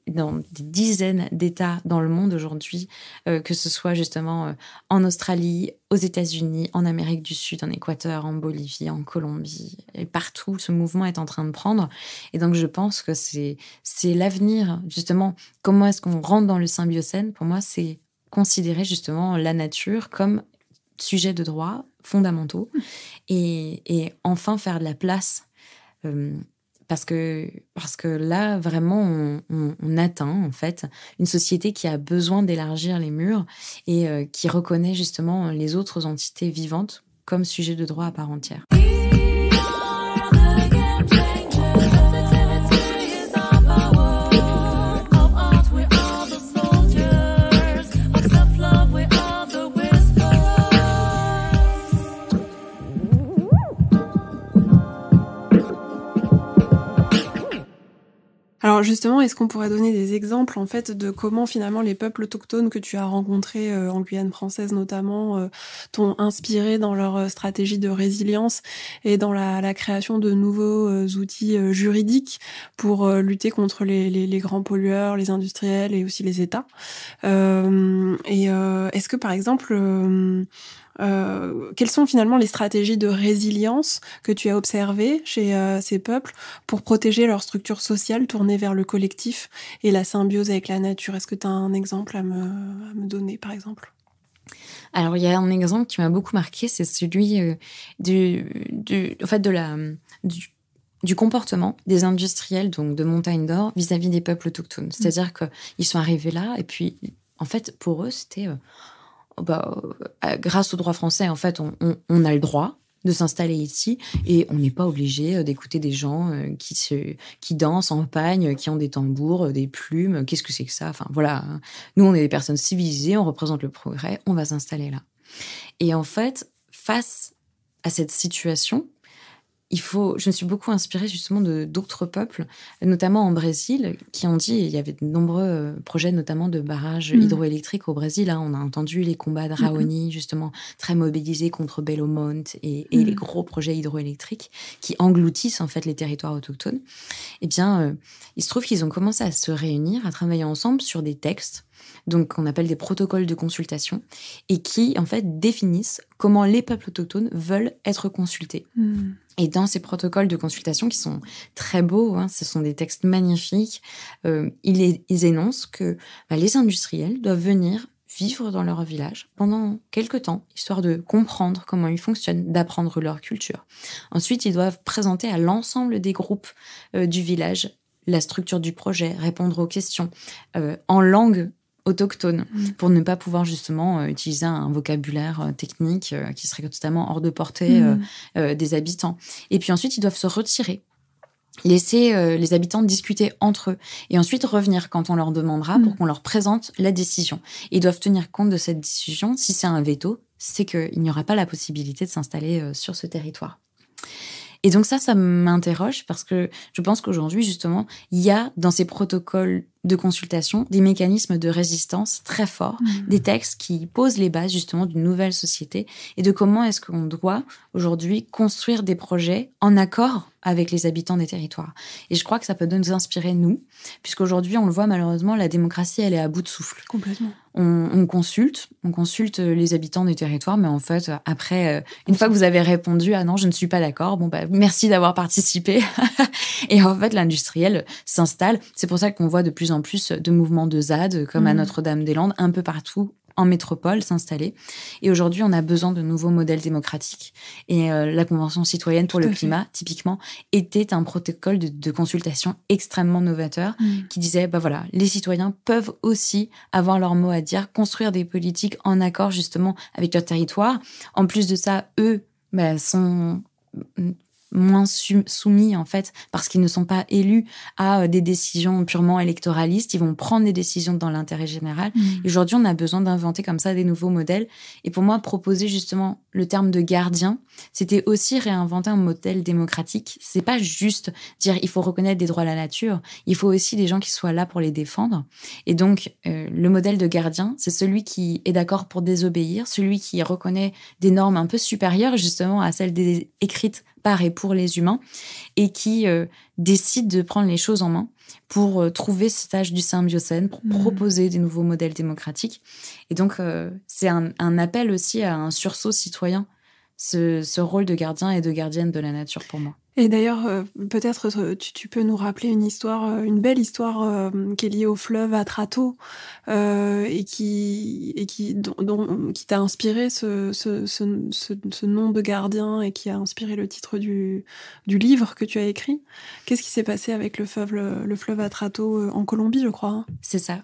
dans des dizaines d'États dans le monde aujourd'hui, que ce soit justement en Australie, aux États-Unis, en Amérique du Sud, en Équateur, en Bolivie, en Colombie, et partout, ce mouvement est en train de prendre. Et donc, je pense que c'est l'avenir, justement. Comment est-ce qu'on rentre dans le symbiocène? Pour moi, c'est considérer justement la nature comme sujet de droit fondamentaux et enfin faire de la place. Parce que là, vraiment, on atteint, en fait, une société qui a besoin d'élargir les murs et qui reconnaît justement les autres entités vivantes comme sujet de droit à part entière. Alors justement, est-ce qu'on pourrait donner des exemples en fait de comment finalement les peuples autochtones que tu as rencontrés en Guyane française notamment t'ont inspiré dans leur stratégie de résilience et dans la création de nouveaux outils juridiques pour lutter contre les grands pollueurs, les industriels et aussi les États. Est-ce que par exemple quelles sont finalement les stratégies de résilience que tu as observées chez ces peuples pour protéger leur structure sociale tournée vers le collectif et la symbiose avec la nature? Est-ce que tu as un exemple à me donner, par exemple? Alors, il y a un exemple qui m'a beaucoup marqué, c'est celui du comportement des industriels, donc de Montagne d'Or, vis-à-vis des peuples autochtones. C'est-à-dire qu'ils sont arrivés là, et puis, en fait, pour eux, c'était... grâce au droit français, en fait, on a le droit de s'installer ici et on n'est pas obligé d'écouter des gens qui dansent en pagne, qui ont des tambours, des plumes. Qu'est-ce que c'est que ça? Enfin, voilà. Nous, on est des personnes civilisées, on représente le progrès, on va s'installer là. Et en fait, face à cette situation, je me suis beaucoup inspirée justement d'autres peuples, notamment en Brésil, qui ont dit, il y avait de nombreux projets, notamment de barrages hydroélectriques au Brésil. Hein, on a entendu les combats de Raoni, justement, très mobilisés contre Belo Monte et les gros projets hydroélectriques qui engloutissent en fait les territoires autochtones. Eh bien, il se trouve qu'ils ont commencé à se réunir, à travailler ensemble sur des textes, donc qu'on appelle des protocoles de consultation, et qui, en fait, définissent comment les peuples autochtones veulent être consultés. Et dans ces protocoles de consultation, qui sont très beaux, hein, ce sont des textes magnifiques, ils énoncent que les industriels doivent venir vivre dans leur village pendant quelques temps, histoire de comprendre comment ils fonctionnent, d'apprendre leur culture. Ensuite, ils doivent présenter à l'ensemble des groupes du village la structure du projet, répondre aux questions en langue autochtone, pour ne pas pouvoir justement utiliser un vocabulaire technique qui serait totalement hors de portée des habitants. Et puis ensuite, ils doivent se retirer, laisser les habitants discuter entre eux et ensuite revenir quand on leur demandera pour qu'on leur présente la décision. Ils doivent tenir compte de cette décision. Si c'est un veto, c'est qu'il n'y aura pas la possibilité de s'installer sur ce territoire. Et donc ça m'interroge parce que je pense qu'aujourd'hui, justement, il y a dans ces protocoles de consultation des mécanismes de résistance très forts, des textes qui posent les bases justement d'une nouvelle société et de comment est-ce qu'on doit aujourd'hui construire des projets en accord avec les habitants des territoires. Et je crois que ça peut nous inspirer, nous, puisqu'aujourd'hui, on le voit malheureusement, la démocratie, elle est à bout de souffle. Complètement. On consulte les habitants des territoires, mais en fait, après, une fois que vous avez répondu « Ah non, je ne suis pas d'accord », merci d'avoir participé. Et en fait, l'industriel s'installe. C'est pour ça qu'on voit de plus en plus de mouvements de ZAD, comme à Notre-Dame-des-Landes, un peu partout en métropole s'installer. Et aujourd'hui, on a besoin de nouveaux modèles démocratiques. Et la Convention citoyenne pour le climat, typiquement, était un protocole de consultation extrêmement novateur qui disait, les citoyens peuvent aussi avoir leur mot à dire, construire des politiques en accord justement avec leur territoire. En plus de ça, eux sont moins soumis, en fait, parce qu'ils ne sont pas élus à des décisions purement électoralistes. Ils vont prendre des décisions dans l'intérêt général. Et aujourd'hui, on a besoin d'inventer comme ça des nouveaux modèles. Et pour moi, proposer justement le terme de gardien, c'était aussi réinventer un modèle démocratique. C'est pas juste dire il faut reconnaître des droits à la nature. Il faut aussi des gens qui soient là pour les défendre. Et donc, le modèle de gardien, c'est celui qui est d'accord pour désobéir, celui qui reconnaît des normes un peu supérieures justement à celles écrites par et pour les humains et qui décide de prendre les choses en main pour trouver cet âge du Symbiocène, pour proposer des nouveaux modèles démocratiques. Et donc, c'est un appel aussi à un sursaut citoyen, ce rôle de gardien et de gardienne de la nature pour moi. Et d'ailleurs, peut-être tu peux nous rappeler une belle histoire qui est liée au fleuve Atrato et qui t'a inspiré ce nom de gardien et qui a inspiré le titre du livre que tu as écrit. Qu'est-ce qui s'est passé avec le fleuve Atrato en Colombie, je crois, hein ? C'est ça.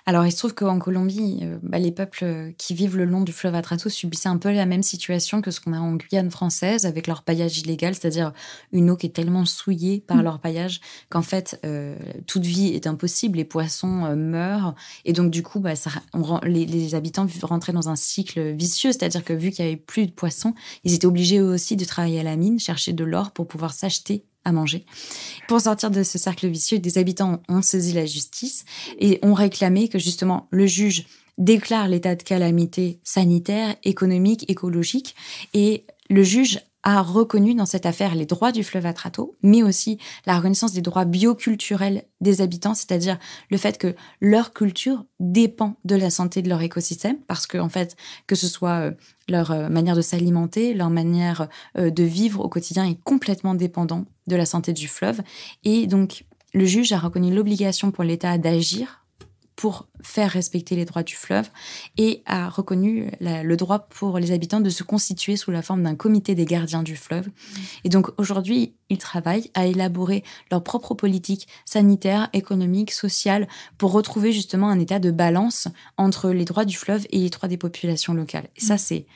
Alors, il se trouve qu'en Colombie, les peuples qui vivent le long du fleuve Atrato subissaient un peu la même situation que ce qu'on a en Guyane française avec leur paillage illégal, c'est-à-dire une eau qui est tellement souillée par leur paillage qu'en fait, toute vie est impossible, les poissons meurent. Et donc, du coup, les habitants rentraient dans un cycle vicieux, c'est-à-dire que vu qu'il n'y avait plus de poissons, ils étaient obligés eux aussi de travailler à la mine, chercher de l'or pour pouvoir s'acheter à manger. Pour sortir de ce cercle vicieux, des habitants ont saisi la justice et ont réclamé que justement le juge déclare l'état de calamité sanitaire, économique, écologique, et le juge a reconnu dans cette affaire les droits du fleuve Atrato, mais aussi la reconnaissance des droits bioculturels des habitants, c'est-à-dire le fait que leur culture dépend de la santé de leur écosystème, parce que en fait, que ce soit leur manière de s'alimenter, leur manière de vivre au quotidien est complètement dépendant de la santé du fleuve. Et donc, le juge a reconnu l'obligation pour l'État d'agir pour faire respecter les droits du fleuve et a reconnu le droit pour les habitants de se constituer sous la forme d'un comité des gardiens du fleuve. Et donc aujourd'hui, ils travaillent à élaborer leur propre politique sanitaire, économique, sociale pour retrouver justement un état de balance entre les droits du fleuve et les droits des populations locales. Et ça, c'est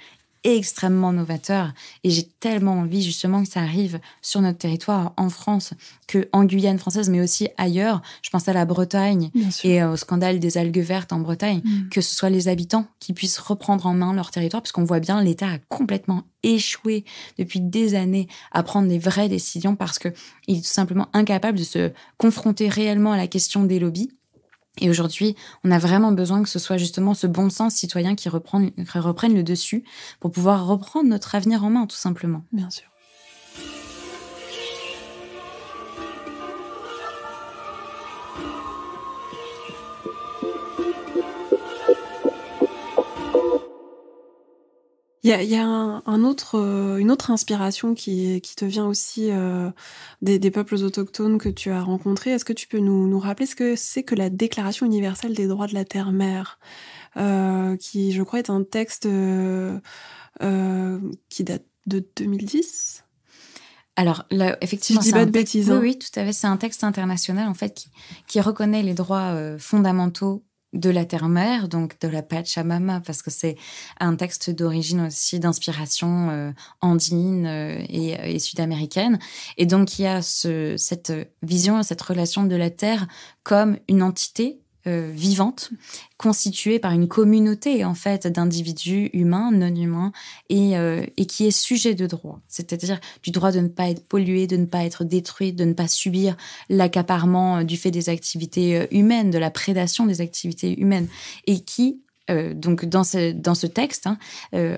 extrêmement novateur et j'ai tellement envie justement que ça arrive sur notre territoire en France, qu'en Guyane française mais aussi ailleurs. Je pense à la Bretagne et au scandale des algues vertes en Bretagne, que ce soit les habitants qui puissent reprendre en main leur territoire, parce qu'on voit bien l'État a complètement échoué depuis des années à prendre les vraies décisions parce qu'il est tout simplement incapable de se confronter réellement à la question des lobbies. Et aujourd'hui, on a vraiment besoin que ce soit justement ce bon sens citoyen qui reprenne le dessus pour pouvoir reprendre notre avenir en main, tout simplement. Bien sûr. Il y a une autre inspiration qui te vient aussi des peuples autochtones que tu as rencontrés. Est-ce que tu peux nous rappeler ce que c'est que la Déclaration universelle des droits de la Terre-Mère, qui, je crois, est un texte qui date de 2010 ? Alors, là, effectivement, si je dis pas de bêtises. Oui, tout à fait. C'est un texte international, en fait, qui reconnaît les droits fondamentaux de la terre-mère, donc de la Pachamama, parce que c'est un texte d'origine aussi, d'inspiration andine et sud-américaine. Et donc, il y a cette vision, cette relation de la terre comme une entité vivante, constituée par une communauté en fait d'individus humains, non humains, et qui est sujet de droit. C'est-à-dire du droit de ne pas être pollué, de ne pas être détruit, de ne pas subir l'accaparement du fait des activités humaines, de la prédation des activités humaines, et qui donc dans ce texte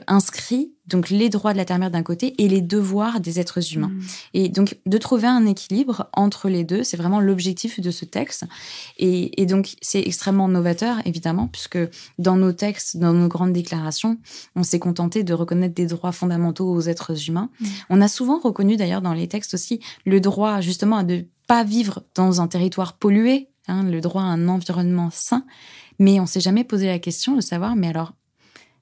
inscrit donc les droits de la terre-mère d'un côté et les devoirs des êtres humains. Et donc de trouver un équilibre entre les deux, c'est vraiment l'objectif de ce texte. Et donc c'est extrêmement novateur évidemment, puisque dans nos textes, dans nos grandes déclarations, on s'est contenté de reconnaître des droits fondamentaux aux êtres humains. On a souvent reconnu d'ailleurs dans les textes aussi le droit justement à ne pas vivre dans un territoire pollué, le droit à un environnement sain. Mais on ne s'est jamais posé la question de savoir, mais alors,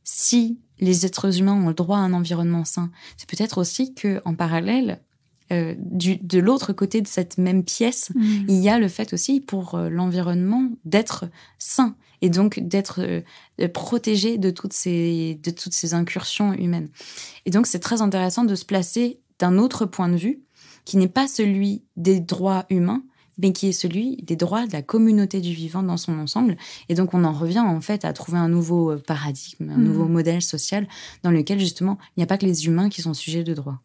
si les êtres humains ont le droit à un environnement sain, c'est peut-être aussi qu'en parallèle, de l'autre côté de cette même pièce, il y a le fait aussi pour l'environnement d'être sain et donc d'être protégé de toutes ces incursions humaines. Et donc, c'est très intéressant de se placer d'un autre point de vue qui n'est pas celui des droits humains, mais qui est celui des droits de la communauté du vivant dans son ensemble. Et donc, on en revient en fait à trouver un nouveau paradigme, un nouveau modèle social dans lequel, justement, il n'y a pas que les humains qui sont sujets de droit.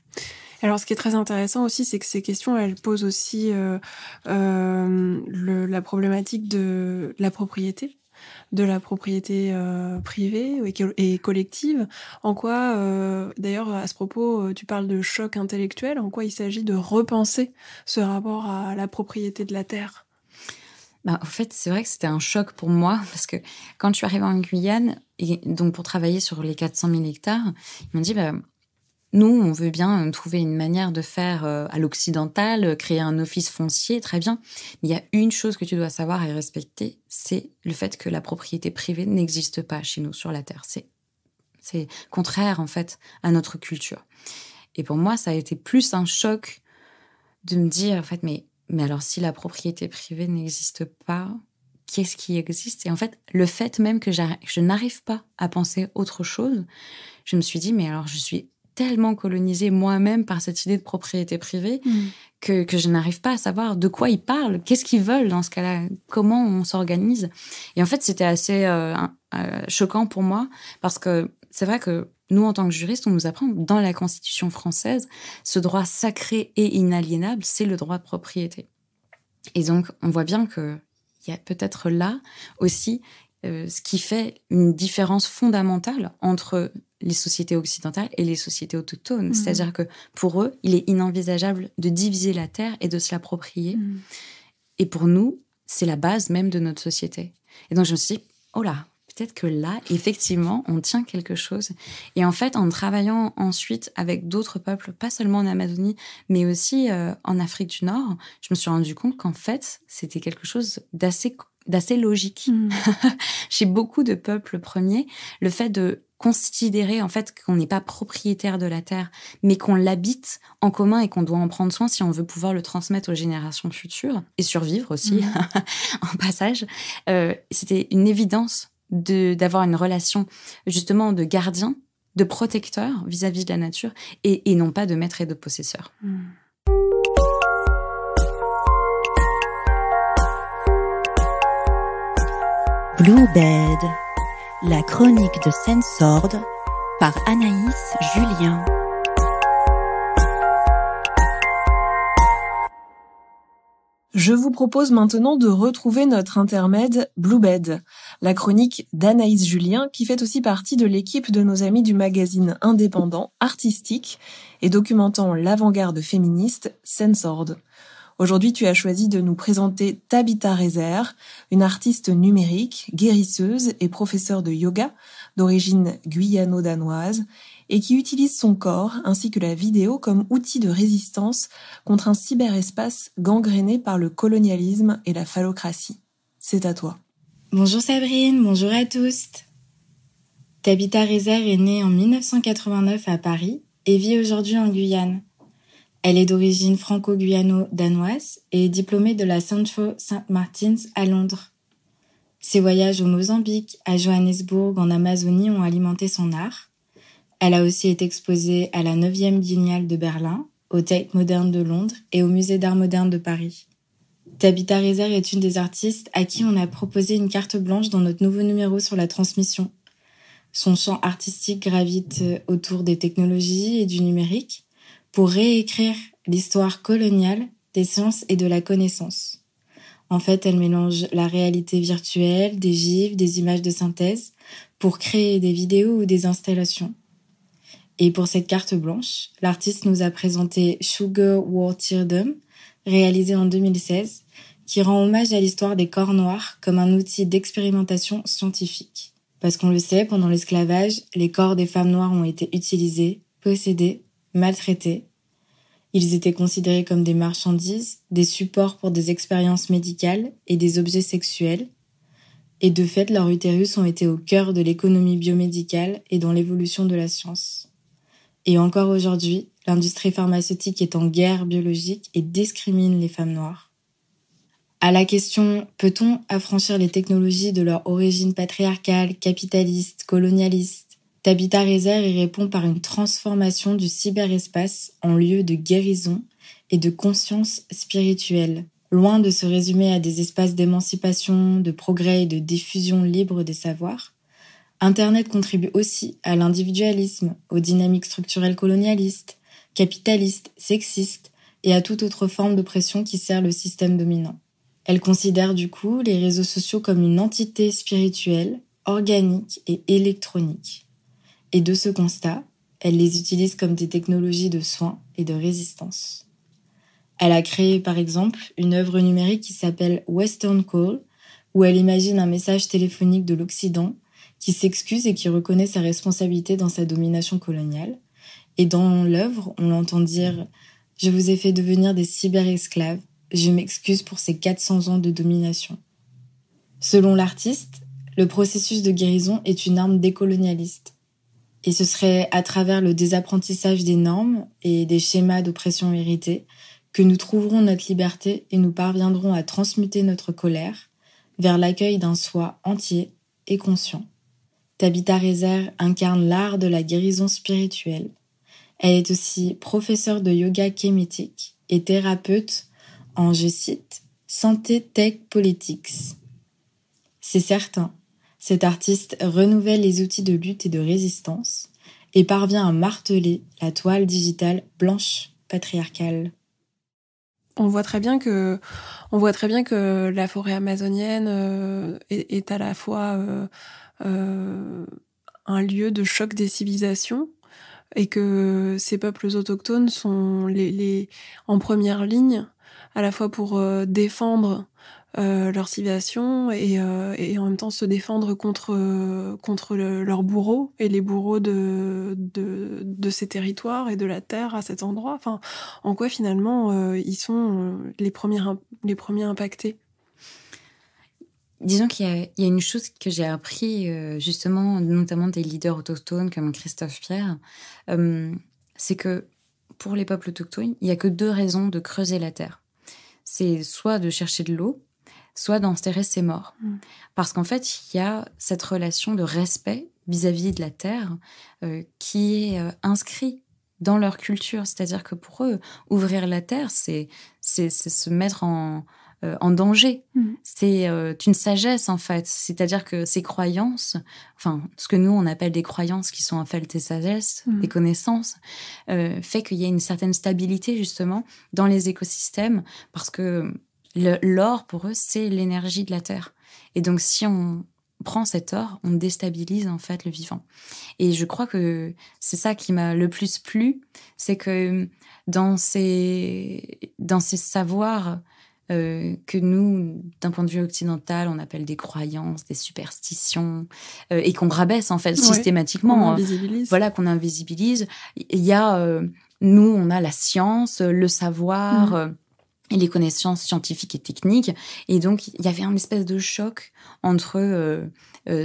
Alors, ce qui est très intéressant aussi, c'est que ces questions, elles posent aussi la problématique de la propriété privée et collective. En quoi, d'ailleurs, à ce propos, tu parles de choc intellectuel, en quoi il s'agit de repenser ce rapport à la propriété de la terre ? En fait, c'est vrai que c'était un choc pour moi parce que quand je suis arrivée en Guyane, et donc pour travailler sur les 400 000 hectares, ils m'ont dit nous, on veut bien trouver une manière de faire à l'occidental, créer un office foncier, très bien. Mais il y a une chose que tu dois savoir et respecter, c'est le fait que la propriété privée n'existe pas chez nous sur la terre. C'est contraire, en fait, à notre culture. Et pour moi, ça a été plus un choc de me dire, en fait, mais alors si la propriété privée n'existe pas, qu'est-ce qui existe? Et en fait, le fait même que je n'arrive pas à penser autre chose, je me suis dit, mais alors je suis tellement colonisée moi-même par cette idée de propriété privée que je n'arrive pas à savoir de quoi ils parlent, qu'est-ce qu'ils veulent dans ce cas-là, comment on s'organise. Et en fait, c'était assez choquant pour moi parce que c'est vrai que nous, en tant que juristes, on nous apprend dans la Constitution française, ce droit sacré et inaliénable, c'est le droit de propriété. Et donc, on voit bien qu'il y a peut-être là aussi ce qui fait une différence fondamentale entre les sociétés occidentales et les sociétés autochtones. C'est-à-dire que pour eux, il est inenvisageable de diviser la terre et de se l'approprier. Et pour nous, c'est la base même de notre société. Et donc, je me suis dit, oh là, peut-être que là, effectivement, on tient quelque chose. Et en fait, en travaillant ensuite avec d'autres peuples, pas seulement en Amazonie, mais aussi en Afrique du Nord, je me suis rendu compte qu'en fait, c'était quelque chose d'assez logique. Chez beaucoup de peuples premiers, le fait de considérer en fait qu'on n'est pas propriétaire de la terre, mais qu'on l'habite en commun et qu'on doit en prendre soin si on veut pouvoir le transmettre aux générations futures et survivre aussi en passage, c'était une évidence d'avoir une relation justement de gardien, de protecteur vis-à-vis de la nature et non pas de maître et de possesseur. Bluebed, la chronique de Sensord par Anaïs Julien. Je vous propose maintenant de retrouver notre intermède Bluebed, la chronique d'Anaïs Julien, qui fait aussi partie de l'équipe de nos amis du magazine indépendant, artistique et documentant l'avant-garde féministe Sensord. Aujourd'hui, tu as choisi de nous présenter Tabitha Rezer, une artiste numérique, guérisseuse et professeure de yoga d'origine guyano-danoise et qui utilise son corps ainsi que la vidéo comme outil de résistance contre un cyberespace gangréné par le colonialisme et la phallocratie. C'est à toi. Bonjour Sabrine, bonjour à tous. Tabitha Rezer est née en 1989 à Paris et vit aujourd'hui en Guyane. Elle est d'origine franco-guyano-danoise et est diplômée de la Central St. Martin's à Londres. Ses voyages au Mozambique, à Johannesburg, en Amazonie ont alimenté son art. Elle a aussi été exposée à la 9e Biennale de Berlin, au Tate Modern de Londres et au Musée d'Art Moderne de Paris. Tabitha Rezer est une des artistes à qui on a proposé une carte blanche dans notre nouveau numéro sur la transmission. Son champ artistique gravite autour des technologies et du numérique pour réécrire l'histoire coloniale des sciences et de la connaissance. En fait, elle mélange la réalité virtuelle, des gifs, des images de synthèse pour créer des vidéos ou des installations. Et pour cette carte blanche, l'artiste nous a présenté Sugar War Teardom, réalisé en 2016, qui rend hommage à l'histoire des corps noirs comme un outil d'expérimentation scientifique. Parce qu'on le sait, pendant l'esclavage, les corps des femmes noires ont été utilisés, possédés, maltraités. Ils étaient considérés comme des marchandises, des supports pour des expériences médicales et des objets sexuels. Et de fait, leurs utérus ont été au cœur de l'économie biomédicale et dans l'évolution de la science. Et encore aujourd'hui, l'industrie pharmaceutique est en guerre biologique et discrimine les femmes noires. À la question « Peut-on affranchir les technologies de leur origine patriarcale, capitaliste, colonialiste ?» Tabitha Rezer y répond par une transformation du cyberespace en lieu de guérison et de conscience spirituelle. Loin de se résumer à des espaces d'émancipation, de progrès et de diffusion libre des savoirs, Internet contribue aussi à l'individualisme, aux dynamiques structurelles colonialistes, capitalistes, sexistes et à toute autre forme d'oppression qui sert le système dominant. Elle considère du coup les réseaux sociaux comme une entité spirituelle, organique et électronique. Et de ce constat, elle les utilise comme des technologies de soins et de résistance. Elle a créé, par exemple, une œuvre numérique qui s'appelle Western Call, où elle imagine un message téléphonique de l'Occident qui s'excuse et qui reconnaît sa responsabilité dans sa domination coloniale. Et dans l'œuvre, on l'entend dire « Je vous ai fait devenir des cyber-esclaves. Je m'excuse pour ces 400 ans de domination. » Selon l'artiste, le processus de guérison est une arme décolonialiste. Et ce serait à travers le désapprentissage des normes et des schémas d'oppression hérités que nous trouverons notre liberté et nous parviendrons à transmuter notre colère vers l'accueil d'un soi entier et conscient. Tabitha Rezer incarne l'art de la guérison spirituelle. Elle est aussi professeure de yoga kémétique et thérapeute en, je cite, « santé tech politics ». C'est certain, cet artiste renouvelle les outils de lutte et de résistance et parvient à marteler la toile digitale blanche patriarcale. On voit très bien que la forêt amazonienne est à la fois un lieu de choc des civilisations et que ces peuples autochtones sont en première ligne à la fois pour défendre leur civilisation et en même temps se défendre contre leurs bourreaux et les bourreaux de ces territoires et de la terre à cet endroit. Enfin, en quoi finalement ils sont les premiers impactés. Disons qu'il y a une chose que j'ai appris justement, notamment des leaders autochtones comme Christophe Pierre, c'est que pour les peuples autochtones, il n'y a que 2 raisons de creuser la terre. C'est soit de chercher de l'eau, soit d'enterrer ses morts. Parce qu'en fait, il y a cette relation de respect vis-à-vis de la terre qui est inscrit dans leur culture. C'est-à-dire que pour eux, ouvrir la terre, c'est se mettre en danger. C'est une sagesse, en fait. C'est-à-dire que ces croyances, enfin, ce que nous, on appelle des croyances qui sont en fait des sagesses, des connaissances, fait qu'il y a une certaine stabilité, justement, dans les écosystèmes, parce que l'or, pour eux, c'est l'énergie de la terre. Et donc, si on prend cet or, on déstabilise, en fait, le vivant. Et je crois que c'est ça qui m'a le plus plu, c'est que dans ces savoirs que nous, d'un point de vue occidental, on appelle des croyances, des superstitions, et qu'on rabaisse, en fait, systématiquement. Qu'on invisibilise. Voilà, qu'on invisibilise. Il y a, nous, on a la science, le savoir... et les connaissances scientifiques et techniques. Et donc, il y avait un espèce de choc entre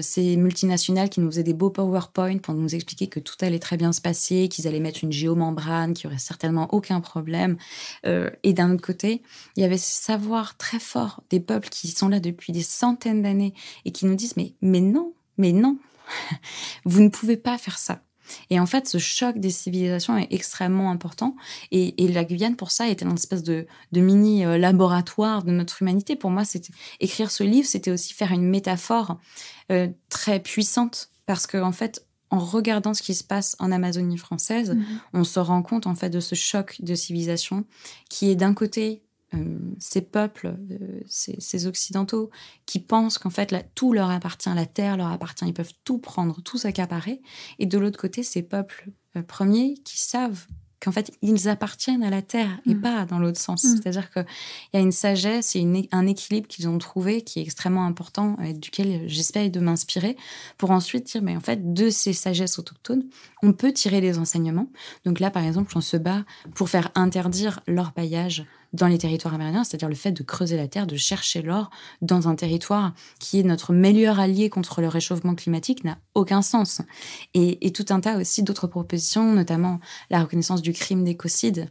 ces multinationales qui nous faisaient des beaux PowerPoint pour nous expliquer que tout allait très bien se passer, qu'ils allaient mettre une géomembrane, qu'il n'y aurait certainement aucun problème. Et d'un autre côté, il y avait ce savoir très fort des peuples qui sont là depuis des centaines d'années et qui nous disent « mais non, vous ne pouvez pas faire ça ». Et en fait, ce choc des civilisations est extrêmement important. Et la Guyane, pour ça, était une espèce de mini-laboratoire de notre humanité. Pour moi, écrire ce livre, c'était aussi faire une métaphore très puissante. Parce qu'en fait, en regardant ce qui se passe en Amazonie française, on se rend compte en fait, de ce choc de civilisation qui est d'un côté... ces peuples, ces occidentaux qui pensent qu'en fait tout leur appartient, la terre leur appartient, ils peuvent tout prendre, tout s'accaparer, et de l'autre côté ces peuples premiers qui savent qu'en fait ils appartiennent à la terre et pas dans l'autre sens. C'est-à-dire qu'il y a une sagesse et un équilibre qu'ils ont trouvé qui est extrêmement important et duquel j'espère de m'inspirer pour ensuite dire mais en fait de ces sagesses autochtones on peut tirer des enseignements. Donc là par exemple on se bat pour faire interdire l'orpaillage dans les territoires amérindiens, c'est-à-dire le fait de creuser la terre, de chercher l'or dans un territoire qui est notre meilleur allié contre le réchauffement climatique, n'a aucun sens. Et tout un tas aussi d'autres propositions, notamment la reconnaissance du crime d'écocide.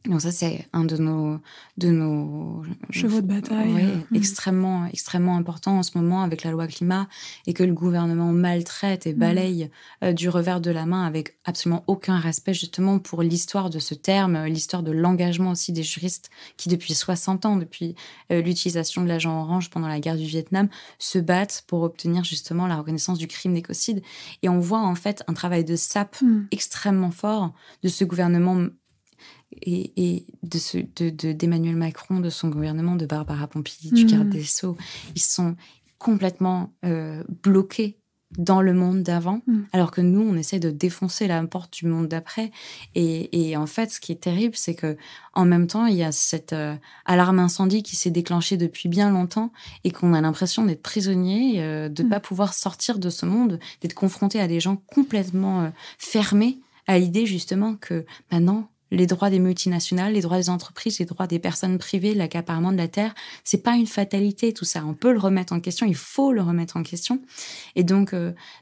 Donc ça, c'est un de nos chevaux de bataille. Oui, extrêmement important en ce moment avec la loi climat et que le gouvernement maltraite et balaye du revers de la main avec absolument aucun respect justement pour l'histoire de ce terme, l'histoire de l'engagement aussi des juristes qui depuis 60 ans, depuis l'utilisation de l'agent orange pendant la guerre du Vietnam, se battent pour obtenir justement la reconnaissance du crime d'écocide. Et on voit en fait un travail de sape extrêmement fort de ce gouvernement et d'Emmanuel Macron, de son gouvernement, de Barbara Pompili, du garde des Sceaux. Ils sont complètement bloqués dans le monde d'avant, alors que nous, on essaie de défoncer la porte du monde d'après. Et en fait, ce qui est terrible, c'est que en même temps, il y a cette alarme incendie qui s'est déclenchée depuis bien longtemps et qu'on a l'impression d'être prisonnier, de ne pas pouvoir sortir de ce monde, d'être confronté à des gens complètement fermés à l'idée justement que maintenant, les droits des multinationales, les droits des entreprises, les droits des personnes privées, l'accaparement de la terre, c'est pas une fatalité, tout ça. On peut le remettre en question, il faut le remettre en question. Et donc,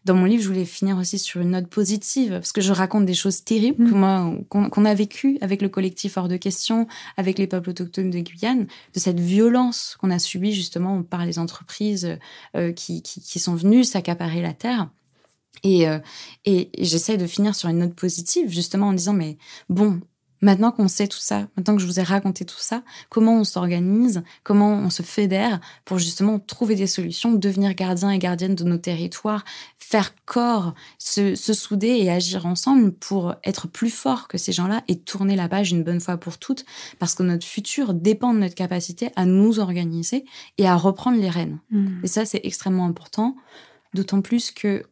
dans mon livre, je voulais finir aussi sur une note positive, parce que je raconte des choses terribles qu'on a vécues avec le collectif Hors de Question, avec les peuples autochtones de Guyane, de cette violence qu'on a subie justement par les entreprises qui sont venues s'accaparer la terre. Et j'essaie de finir sur une note positive, justement en disant, mais bon, maintenant qu'on sait tout ça, maintenant que je vous ai raconté tout ça, comment on s'organise, comment on se fédère pour justement trouver des solutions, devenir gardiens et gardiennes de nos territoires, faire corps, se souder et agir ensemble pour être plus forts que ces gens-là et tourner la page une bonne fois pour toutes, parce que notre futur dépend de notre capacité à nous organiser et à reprendre les rênes. Et ça, c'est extrêmement important, d'autant plus que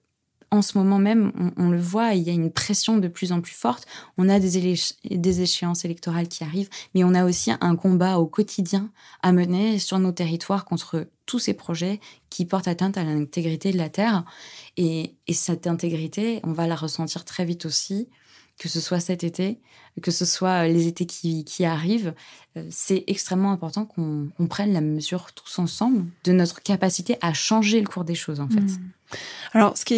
en ce moment même, on le voit, il y a une pression de plus en plus forte. On a des échéances électorales qui arrivent, mais on a aussi un combat au quotidien à mener sur nos territoires contre tous ces projets qui portent atteinte à l'intégrité de la Terre. Et cette intégrité, on va la ressentir très vite aussi, que ce soit cet été, que ce soit les étés qui arrivent. C'est extrêmement important qu'on prenne la mesure tous ensemble de notre capacité à changer le cours des choses, en fait. Alors, ce qui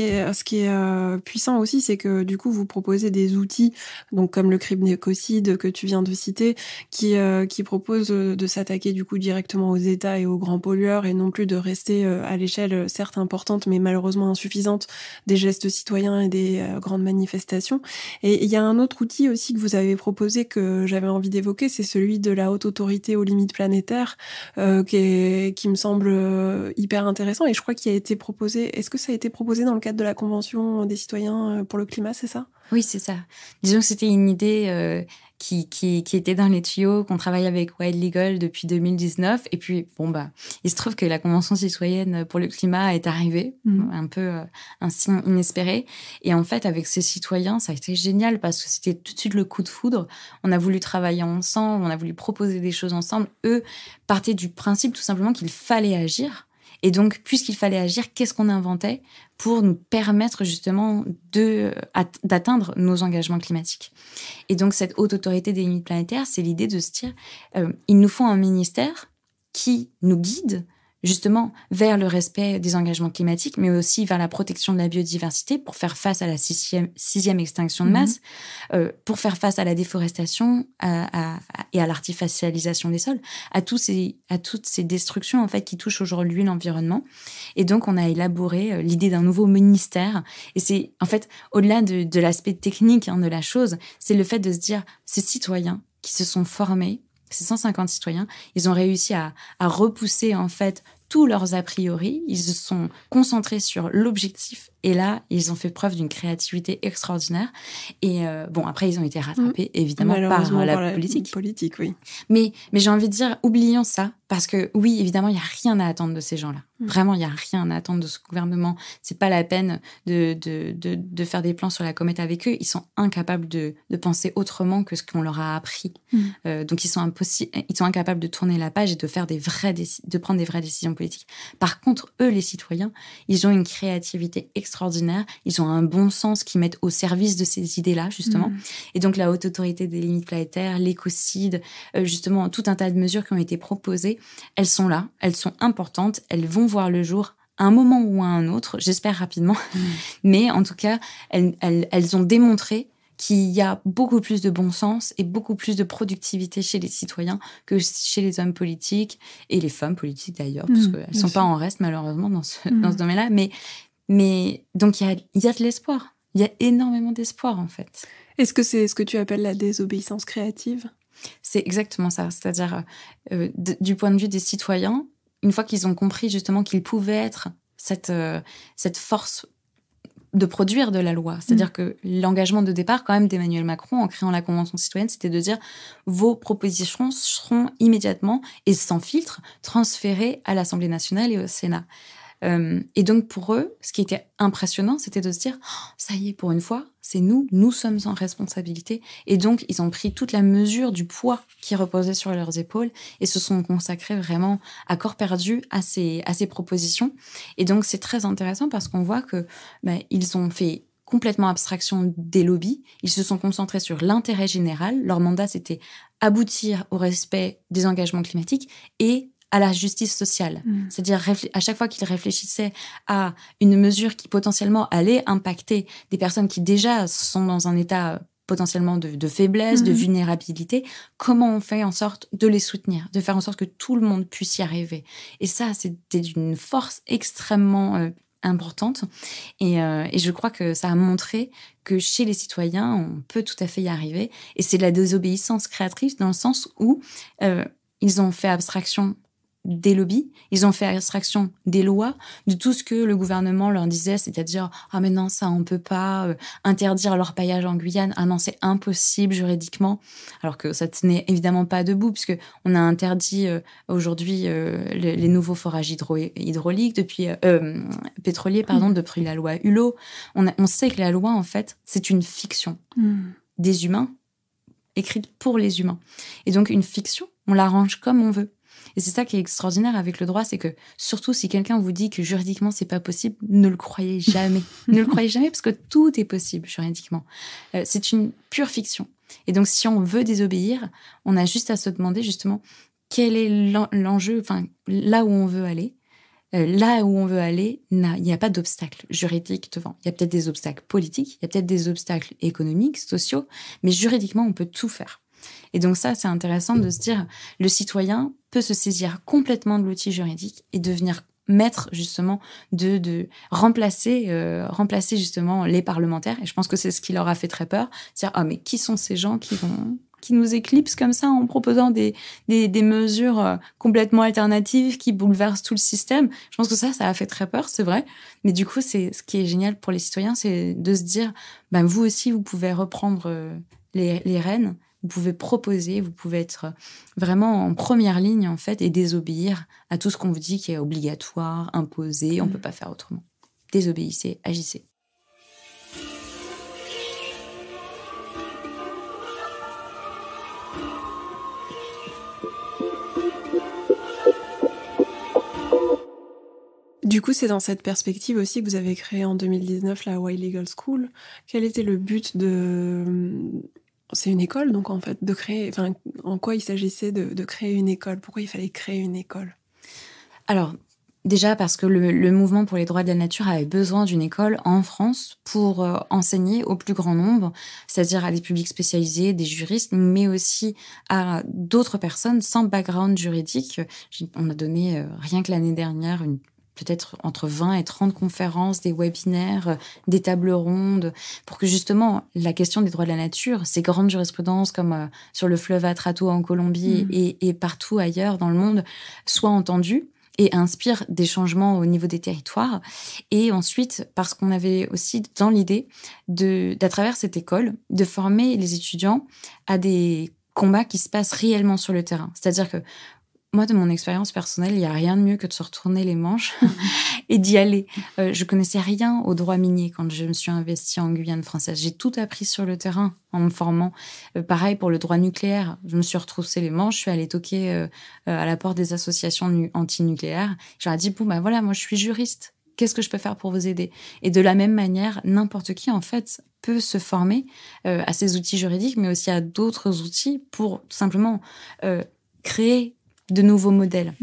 est puissant aussi, c'est que du coup, vous proposez des outils, donc comme le cribnécocide que tu viens de citer, qui propose de s'attaquer du coup directement aux États et aux grands pollueurs, et non plus de rester à l'échelle certes importante, mais malheureusement insuffisante, des gestes citoyens et des grandes manifestations. Et il y a un autre outil aussi que vous avez proposé que j'avais envie d'évoquer, c'est celui de la haute autorité aux limites planétaires, qui me semble hyper intéressant, et je crois qu'il a été proposé. Est-ce que ça a été proposé dans le cadre de la Convention des citoyens pour le climat, c'est ça ? Oui, c'est ça. Disons que c'était une idée qui était dans les tuyaux, qu'on travaille avec Wild Legal depuis 2019. Et puis, il se trouve que la Convention citoyenne pour le climat est arrivée, un peu un signe inespéré. Et en fait, avec ces citoyens, ça a été génial parce que c'était tout de suite le coup de foudre. On a voulu travailler ensemble, on a voulu proposer des choses ensemble. Eux partaient du principe tout simplement qu'il fallait agir. Et donc, puisqu'il fallait agir, qu'est-ce qu'on inventait pour nous permettre justement d'atteindre nos engagements climatiques? Et donc, cette haute autorité des limites planétaires, c'est l'idée de se dire, il nous faut un ministère qui nous guide justement vers le respect des engagements climatiques, mais aussi vers la protection de la biodiversité pour faire face à la sixième extinction de masse, pour faire face à la déforestation et à l'artificialisation des sols, à toutes ces destructions en fait qui touchent aujourd'hui l'environnement. Et donc, on a élaboré l'idée d'un nouveau ministère. Et c'est en fait, au-delà de l'aspect technique de la chose, c'est le fait de se dire, ces citoyens qui se sont formés, ces 150 citoyens, ils ont réussi à repousser en fait tous leurs a priori. Ils se sont concentrés sur l'objectif et là, ils ont fait preuve d'une créativité extraordinaire. Et après, ils ont été rattrapés évidemment par la politique. Oui. Mais j'ai envie de dire, oublions ça parce que oui, évidemment, il n'y a rien à attendre de ces gens-là. Vraiment, il n'y a rien à attendre de ce gouvernement. C'est pas la peine de faire des plans sur la comète avec eux. Ils sont incapables de penser autrement que ce qu'on leur a appris. Donc, ils sont incapables de tourner la page et de prendre des vraies décisions politiques. Par contre, eux, les citoyens, ils ont une créativité extraordinaire. Ils ont un bon sens qu'ils mettent au service de ces idées-là, justement. Et donc, la haute autorité des limites planétaires, l'écocide, justement, tout un tas de mesures qui ont été proposées, elles sont là, elles sont importantes, elles vont voir le jour à un moment ou à un autre, j'espère rapidement. Mais en tout cas, elles ont démontré qu'il y a beaucoup plus de bon sens et beaucoup plus de productivité chez les citoyens que chez les hommes politiques et les femmes politiques d'ailleurs, parce qu'elles ne sont pas en reste malheureusement dans ce domaine-là. Mais donc, il y a de l'espoir. Il y a énormément d'espoir, en fait. Est-ce que c'est ce que tu appelles la désobéissance créative ? C'est exactement ça. C'est-à-dire, du point de vue des citoyens, une fois qu'ils ont compris justement qu'ils pouvaient être cette force de produire de la loi. C'est-à-dire que l'engagement de départ, quand même, d'Emmanuel Macron, en créant la Convention citoyenne, c'était de dire vos propositions seront immédiatement et sans filtre transférées à l'Assemblée nationale et au Sénat. Et donc, pour eux, ce qui était impressionnant, c'était de se dire oh, ça y est, pour une fois, c'est nous sommes en responsabilité. Et donc, ils ont pris toute la mesure du poids qui reposait sur leurs épaules et se sont consacrés vraiment à corps perdu à ces propositions. Et donc, c'est très intéressant parce qu'on voit que ils ont fait complètement abstraction des lobbies. Ils se sont concentrés sur l'intérêt général. Leur mandat, c'était aboutir au respect des engagements climatiques et à la justice sociale. C'est-à-dire, à chaque fois qu'ils réfléchissaient à une mesure qui potentiellement allait impacter des personnes qui déjà sont dans un état potentiellement de faiblesse, de vulnérabilité, comment on fait en sorte de les soutenir, de faire en sorte que tout le monde puisse y arriver. Et ça, c'était d'une force extrêmement importante. Et je crois que ça a montré que chez les citoyens, on peut tout à fait y arriver. Et c'est de la désobéissance créatrice dans le sens où ils ont fait abstraction des lobbies, ils ont fait abstraction des lois, de tout ce que le gouvernement leur disait, c'est-à-dire « Ah mais non, ça on peut pas interdire l'orpaillage en Guyane, ah non, c'est impossible juridiquement », alors que ça tenait évidemment pas debout, puisque on a interdit aujourd'hui les nouveaux forages hydrauliques, pétroliers, depuis la loi Hulot. On sait que la loi, en fait, c'est une fiction des humains, écrite pour les humains. Et donc, une fiction, on l'arrange comme on veut. Et c'est ça qui est extraordinaire avec le droit, c'est que surtout si quelqu'un vous dit que juridiquement c'est pas possible, ne le croyez jamais. Ne le croyez jamais parce que tout est possible juridiquement. C'est une pure fiction. Et donc si on veut désobéir, on a juste à se demander justement quel est l'enjeu, enfin là où on veut aller. Là où on veut aller, il n'y a pas d'obstacle juridique devant. Il y a peut-être des obstacles politiques, il y a peut-être des obstacles économiques, sociaux, mais juridiquement on peut tout faire. Et donc ça, c'est intéressant de se dire, le citoyen peut se saisir complètement de l'outil juridique et devenir maître justement de remplacer justement les parlementaires. Et je pense que c'est ce qui leur a fait très peur. Dire ah mais qui sont ces gens qui nous éclipsent comme ça en proposant des mesures complètement alternatives qui bouleversent tout le système. Je pense que ça a fait très peur, c'est vrai. Mais du coup, c'est ce qui est génial pour les citoyens, c'est de se dire vous aussi, vous pouvez reprendre les rênes. Vous pouvez proposer, vous pouvez être vraiment en première ligne, en fait, et désobéir à tout ce qu'on vous dit qui est obligatoire, imposé, on ne peut pas faire autrement. Désobéissez, agissez. Du coup, c'est dans cette perspective aussi que vous avez créé en 2019 la Wild Legal School. Quel était le but C'est une école, donc en fait, en quoi il s'agissait de créer une école? Pourquoi il fallait créer une école? Alors, déjà parce que le mouvement pour les droits de la nature avait besoin d'une école en France pour enseigner au plus grand nombre, c'est-à-dire à des publics spécialisés, des juristes, mais aussi à d'autres personnes sans background juridique. On a donné, rien que l'année dernière, peut-être entre 20 et 30 conférences, des webinaires, des tables rondes, pour que justement la question des droits de la nature, ces grandes jurisprudences comme sur le fleuve Atrato en Colombie et partout ailleurs dans le monde, soient entendues et inspirent des changements au niveau des territoires. Et ensuite, parce qu'on avait aussi dans l'idée d'à travers cette école, de former les étudiants à des combats qui se passent réellement sur le terrain. C'est-à-dire que moi, de mon expérience personnelle, il n'y a rien de mieux que de se retourner les manches et d'y aller. Je connaissais rien au droit minier quand je me suis investie en Guyane française. J'ai tout appris sur le terrain en me formant. Pareil pour le droit nucléaire. Je me suis retroussé les manches, je suis allée toquer à la porte des associations anti-nucléaires. J'aurais dit, voilà, moi je suis juriste. Qu'est-ce que je peux faire pour vous aider? Et de la même manière, n'importe qui, en fait, peut se former à ces outils juridiques, mais aussi à d'autres outils pour tout simplement créer de nouveaux modèles.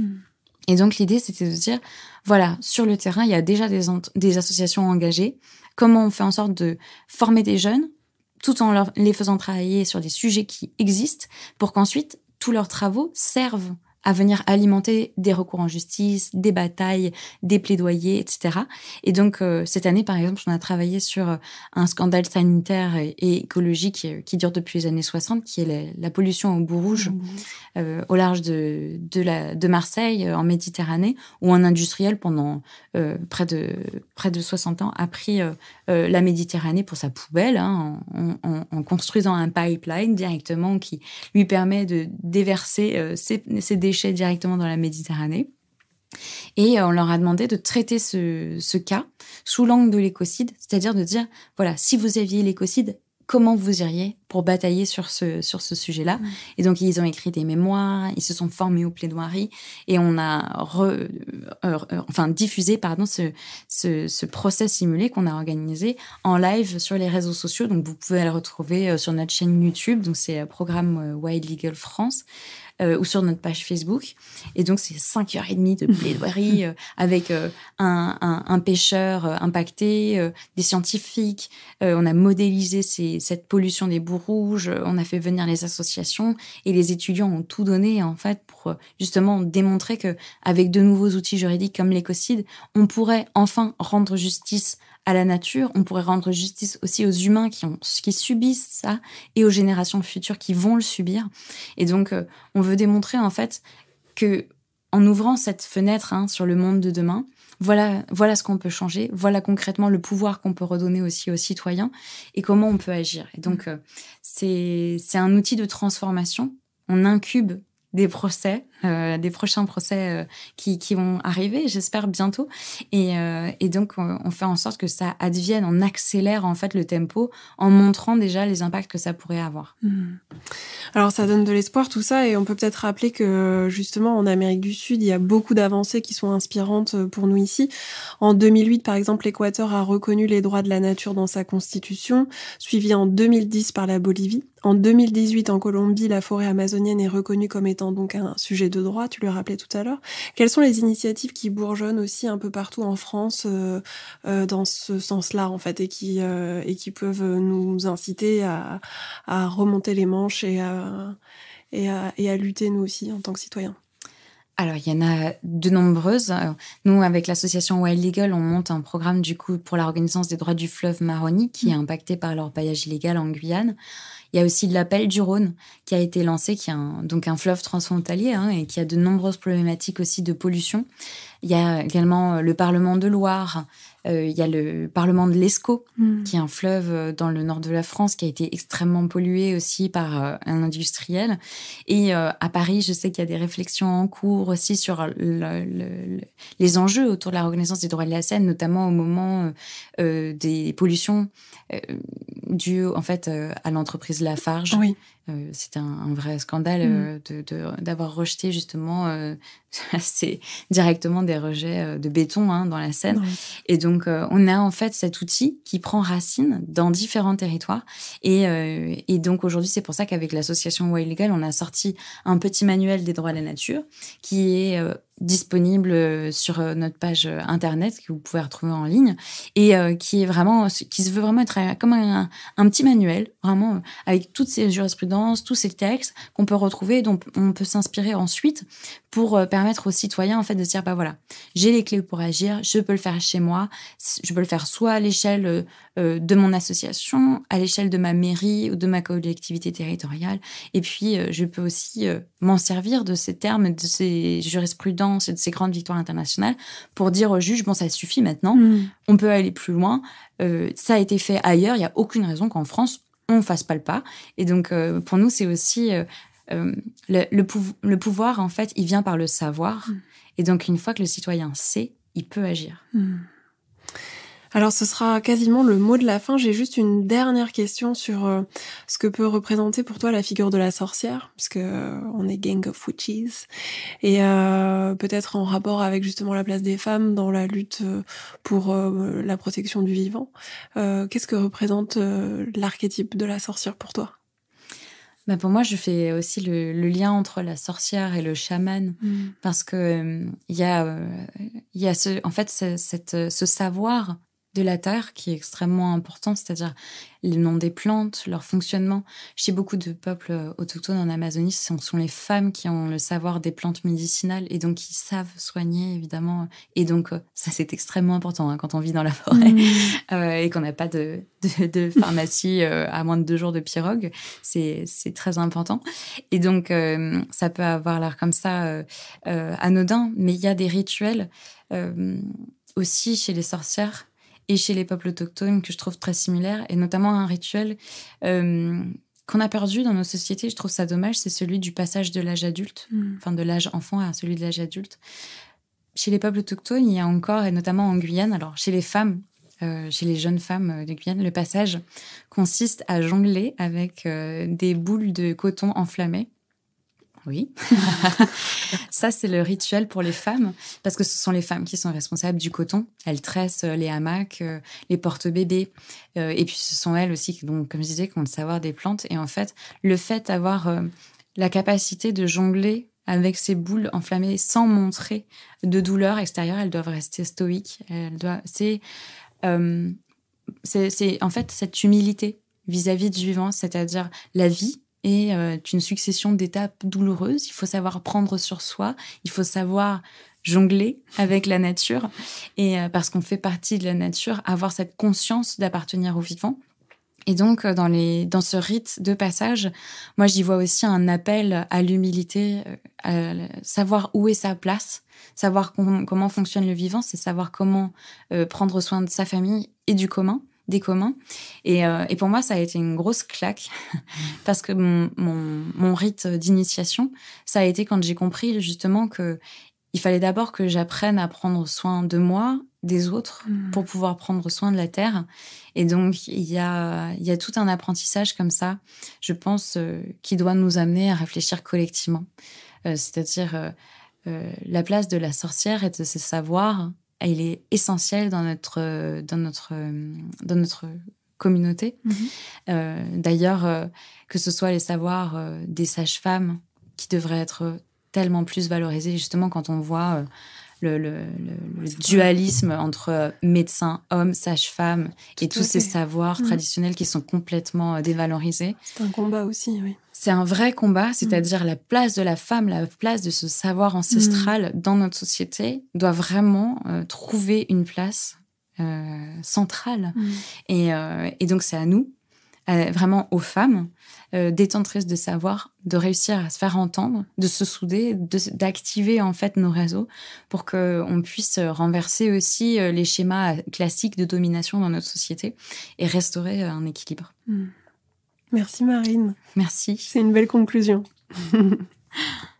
Et donc, l'idée, c'était de dire, voilà, sur le terrain, il y a déjà des associations engagées. Comment on fait en sorte de former des jeunes, tout en les faisant travailler sur des sujets qui existent, pour qu'ensuite, tous leurs travaux servent à venir alimenter des recours en justice, des batailles, des plaidoyers, etc. Et donc, cette année, par exemple, on a travaillé sur un scandale sanitaire et écologique qui dure depuis les années 60, qui est la pollution au bout rouge, au large de Marseille, en Méditerranée, où un industriel, pendant près de 60 ans, a pris la Méditerranée pour sa poubelle, en construisant un pipeline directement qui lui permet de déverser ses déchets directement dans la Méditerranée. Et on leur a demandé de traiter ce cas sous l'angle de l'écocide, c'est-à-dire de dire, voilà, si vous aviez l'écocide, comment vous iriez pour batailler sur ce sujet-là. Et donc, ils ont écrit des mémoires, ils se sont formés aux plaidoiries, et on a diffusé ce procès simulé qu'on a organisé en live sur les réseaux sociaux. Donc, vous pouvez le retrouver sur notre chaîne YouTube, donc c'est programme Wild Legal France, ou sur notre page Facebook. Et donc, c'est 5h30 de plaidoirie avec un pêcheur impacté, des scientifiques. On a modélisé cette pollution des boues rouges. On a fait venir les associations et les étudiants ont tout donné, en fait, pour justement démontrer qu'avec de nouveaux outils juridiques comme l'écocide, on pourrait enfin rendre justice à la nature, on pourrait rendre justice aussi aux humains qui subissent ça et aux générations futures qui vont le subir. Et donc, on veut démontrer en fait que en ouvrant cette fenêtre sur le monde de demain, voilà ce qu'on peut changer, voilà concrètement le pouvoir qu'on peut redonner aussi aux citoyens et comment on peut agir. Et donc, c'est un outil de transformation. On incube des procès, des prochains procès qui vont arriver, j'espère bientôt. Et donc, on fait en sorte que ça advienne, on accélère en fait le tempo en montrant déjà les impacts que ça pourrait avoir. Alors, ça donne de l'espoir tout ça, et on peut peut-être rappeler que justement en Amérique du Sud, il y a beaucoup d'avancées qui sont inspirantes pour nous ici. En 2008, par exemple, l'Équateur a reconnu les droits de la nature dans sa constitution, suivi en 2010 par la Bolivie. En 2018, en Colombie, la forêt amazonienne est reconnue comme étant donc un sujet de droit, tu le rappelais tout à l'heure. Quelles sont les initiatives qui bourgeonnent aussi un peu partout en France dans ce sens-là, en fait, et qui peuvent nous inciter à remonter les manches et à lutter, nous aussi, en tant que citoyens? Alors, il y en a de nombreuses. Nous, avec l'association Wild Legal, on monte un programme du coup pour la reconnaissance des droits du fleuve Maroni, qui est impacté par l'orpaillage illégal en Guyane. Il y a aussi l'appel du Rhône qui a été lancé, qui est un fleuve transfrontalier et qui a de nombreuses problématiques aussi de pollution. Il y a également le Parlement de Loire. Il y a le Parlement de l'Escaut, qui est un fleuve dans le nord de la France qui a été extrêmement pollué aussi par un industriel. Et à Paris, je sais qu'il y a des réflexions en cours aussi sur les enjeux autour de la reconnaissance des droits de la Seine, notamment au moment des pollutions dues en fait à l'entreprise Lafarge. Oui. C'était un vrai scandale d'avoir rejeté justement c'est directement des rejets de béton dans la Seine. Oui. Et donc, on a en fait cet outil qui prend racine dans différents territoires. Et donc, aujourd'hui, c'est pour ça qu'avec l'association Wild Legal, on a sorti un petit manuel des droits de la nature qui est disponible sur notre page internet que vous pouvez retrouver en ligne et qui se veut vraiment être comme un petit manuel, vraiment avec toutes ces jurisprudences, tous ces textes qu'on peut retrouver, dont on peut s'inspirer ensuite pour permettre aux citoyens en fait de se dire voilà, j'ai les clés pour agir, je peux le faire chez moi, je peux le faire soit à l'échelle de mon association, à l'échelle de ma mairie ou de ma collectivité territoriale, et puis je peux aussi m'en servir de ces termes, de ces jurisprudences et de ces grandes victoires internationales pour dire au juge ça suffit maintenant, on peut aller plus loin, ça a été fait ailleurs, il n'y a aucune raison qu'en France on ne fasse pas le pas. Et donc pour nous c'est aussi le pouvoir en fait il vient par le savoir, et donc une fois que le citoyen sait, il peut agir. Alors, ce sera quasiment le mot de la fin. J'ai juste une dernière question sur ce que peut représenter pour toi la figure de la sorcière, parce que on est Gang of Witches, et peut-être en rapport avec justement la place des femmes dans la lutte pour la protection du vivant. Qu'est-ce que représente l'archétype de la sorcière pour toi ? Pour moi, je fais aussi le lien entre la sorcière et le chaman, parce que il y a ce savoir de la terre qui est extrêmement important, c'est-à-dire le nom des plantes, leur fonctionnement. Chez beaucoup de peuples autochtones en Amazonie, ce sont les femmes qui ont le savoir des plantes médicinales et donc qui savent soigner, évidemment. Et donc, ça, c'est extrêmement important quand on vit dans la forêt et qu'on n'a pas de pharmacie à moins de 2 jours de pirogue. C'est très important. Et donc, ça peut avoir l'air comme ça anodin, mais il y a des rituels aussi chez les sorcières et chez les peuples autochtones que je trouve très similaires, et notamment un rituel qu'on a perdu dans nos sociétés, je trouve ça dommage, c'est celui du passage de l'âge adulte, enfin de l'âge enfant à celui de l'âge adulte. chez les peuples autochtones, il y a encore, et notamment en Guyane, alors chez les femmes, chez les jeunes femmes de Guyane, le passage consiste à jongler avec des boules de coton enflammées. Oui, ça c'est le rituel pour les femmes, parce que ce sont les femmes qui sont responsables du coton. Elles tressent les hamacs, les porte-bébés, et puis ce sont elles aussi, donc, comme je disais, qui ont le savoir des plantes. Et en fait, le fait d'avoir la capacité de jongler avec ces boules enflammées sans montrer de douleur extérieure, elles doivent rester stoïques. C'est en fait cette humilité vis-à-vis du vivant, c'est-à-dire la vie est une succession d'étapes douloureuses. Il faut savoir prendre sur soi, il faut savoir jongler avec la nature, et parce qu'on fait partie de la nature, avoir cette conscience d'appartenir au vivant. Et donc, dans ce rite de passage, moi, j'y vois aussi un appel à l'humilité, à savoir où est sa place, savoir comment fonctionne le vivant, c'est savoir comment prendre soin de sa famille et des communs. Et pour moi, ça a été une grosse claque, parce que mon rite d'initiation, ça a été quand j'ai compris justement qu'il fallait d'abord que j'apprenne à prendre soin de moi, des autres, pour pouvoir prendre soin de la terre. Et donc, il y a tout un apprentissage comme ça, je pense, qui doit nous amener à réfléchir collectivement. C'est-à-dire, la place de la sorcière et de ses savoirs, elle est essentielle dans notre communauté. D'ailleurs, que ce soit les savoirs des sages-femmes qui devraient être tellement plus valorisés, justement, quand on voit le dualisme entre médecins, hommes, sages-femmes et tous ces savoirs traditionnels qui sont complètement dévalorisés. C'est un combat aussi, oui. C'est un vrai combat, c'est-à-dire la place de la femme, la place de ce savoir ancestral dans notre société doit vraiment trouver une place centrale. Et donc, c'est à nous, vraiment aux femmes, détentrices de savoir, de réussir à se faire entendre, de se souder, d'activer en fait nos réseaux pour qu'on puisse renverser aussi les schémas classiques de domination dans notre société et restaurer un équilibre. Merci Marine. Merci. C'est une belle conclusion.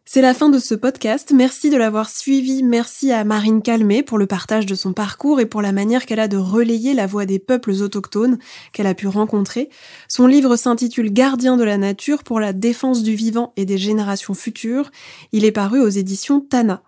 C'est la fin de ce podcast. Merci de l'avoir suivi. Merci à Marine Calmet pour le partage de son parcours et pour la manière qu'elle a de relayer la voix des peuples autochtones qu'elle a pu rencontrer. Son livre s'intitule Gardien de la nature pour la défense du vivant et des générations futures. Il est paru aux éditions Tana.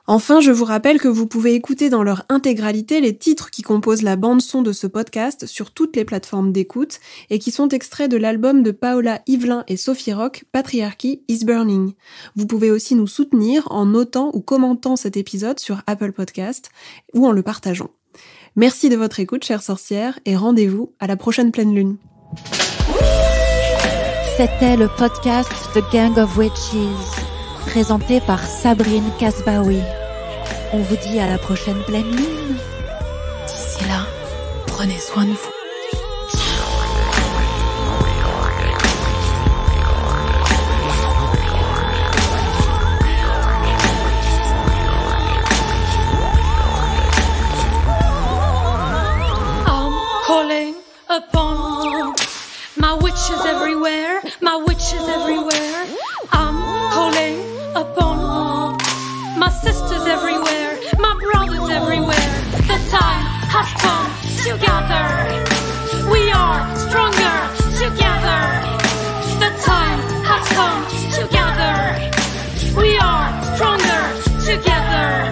Enfin, je vous rappelle que vous pouvez écouter dans leur intégralité les titres qui composent la bande-son de ce podcast sur toutes les plateformes d'écoute et qui sont extraits de l'album de Paola Yvelin et Sophie Rock, Patriarchy is Burning. Vous pouvez aussi nous soutenir en notant ou commentant cet épisode sur Apple Podcast ou en le partageant. Merci de votre écoute, chères sorcières, et rendez-vous à la prochaine pleine lune. C'était le podcast The Gang of Witches, présenté par Sabrine Kasbaoui. On vous dit à la prochaine pleine lune. D'ici là, prenez soin de vous. Calling upon my witches everywhere, my witches everywhere. I'm calling upon my sisters everywhere, my brothers everywhere. The time has come together. We are stronger together. The time has come together. We are stronger together.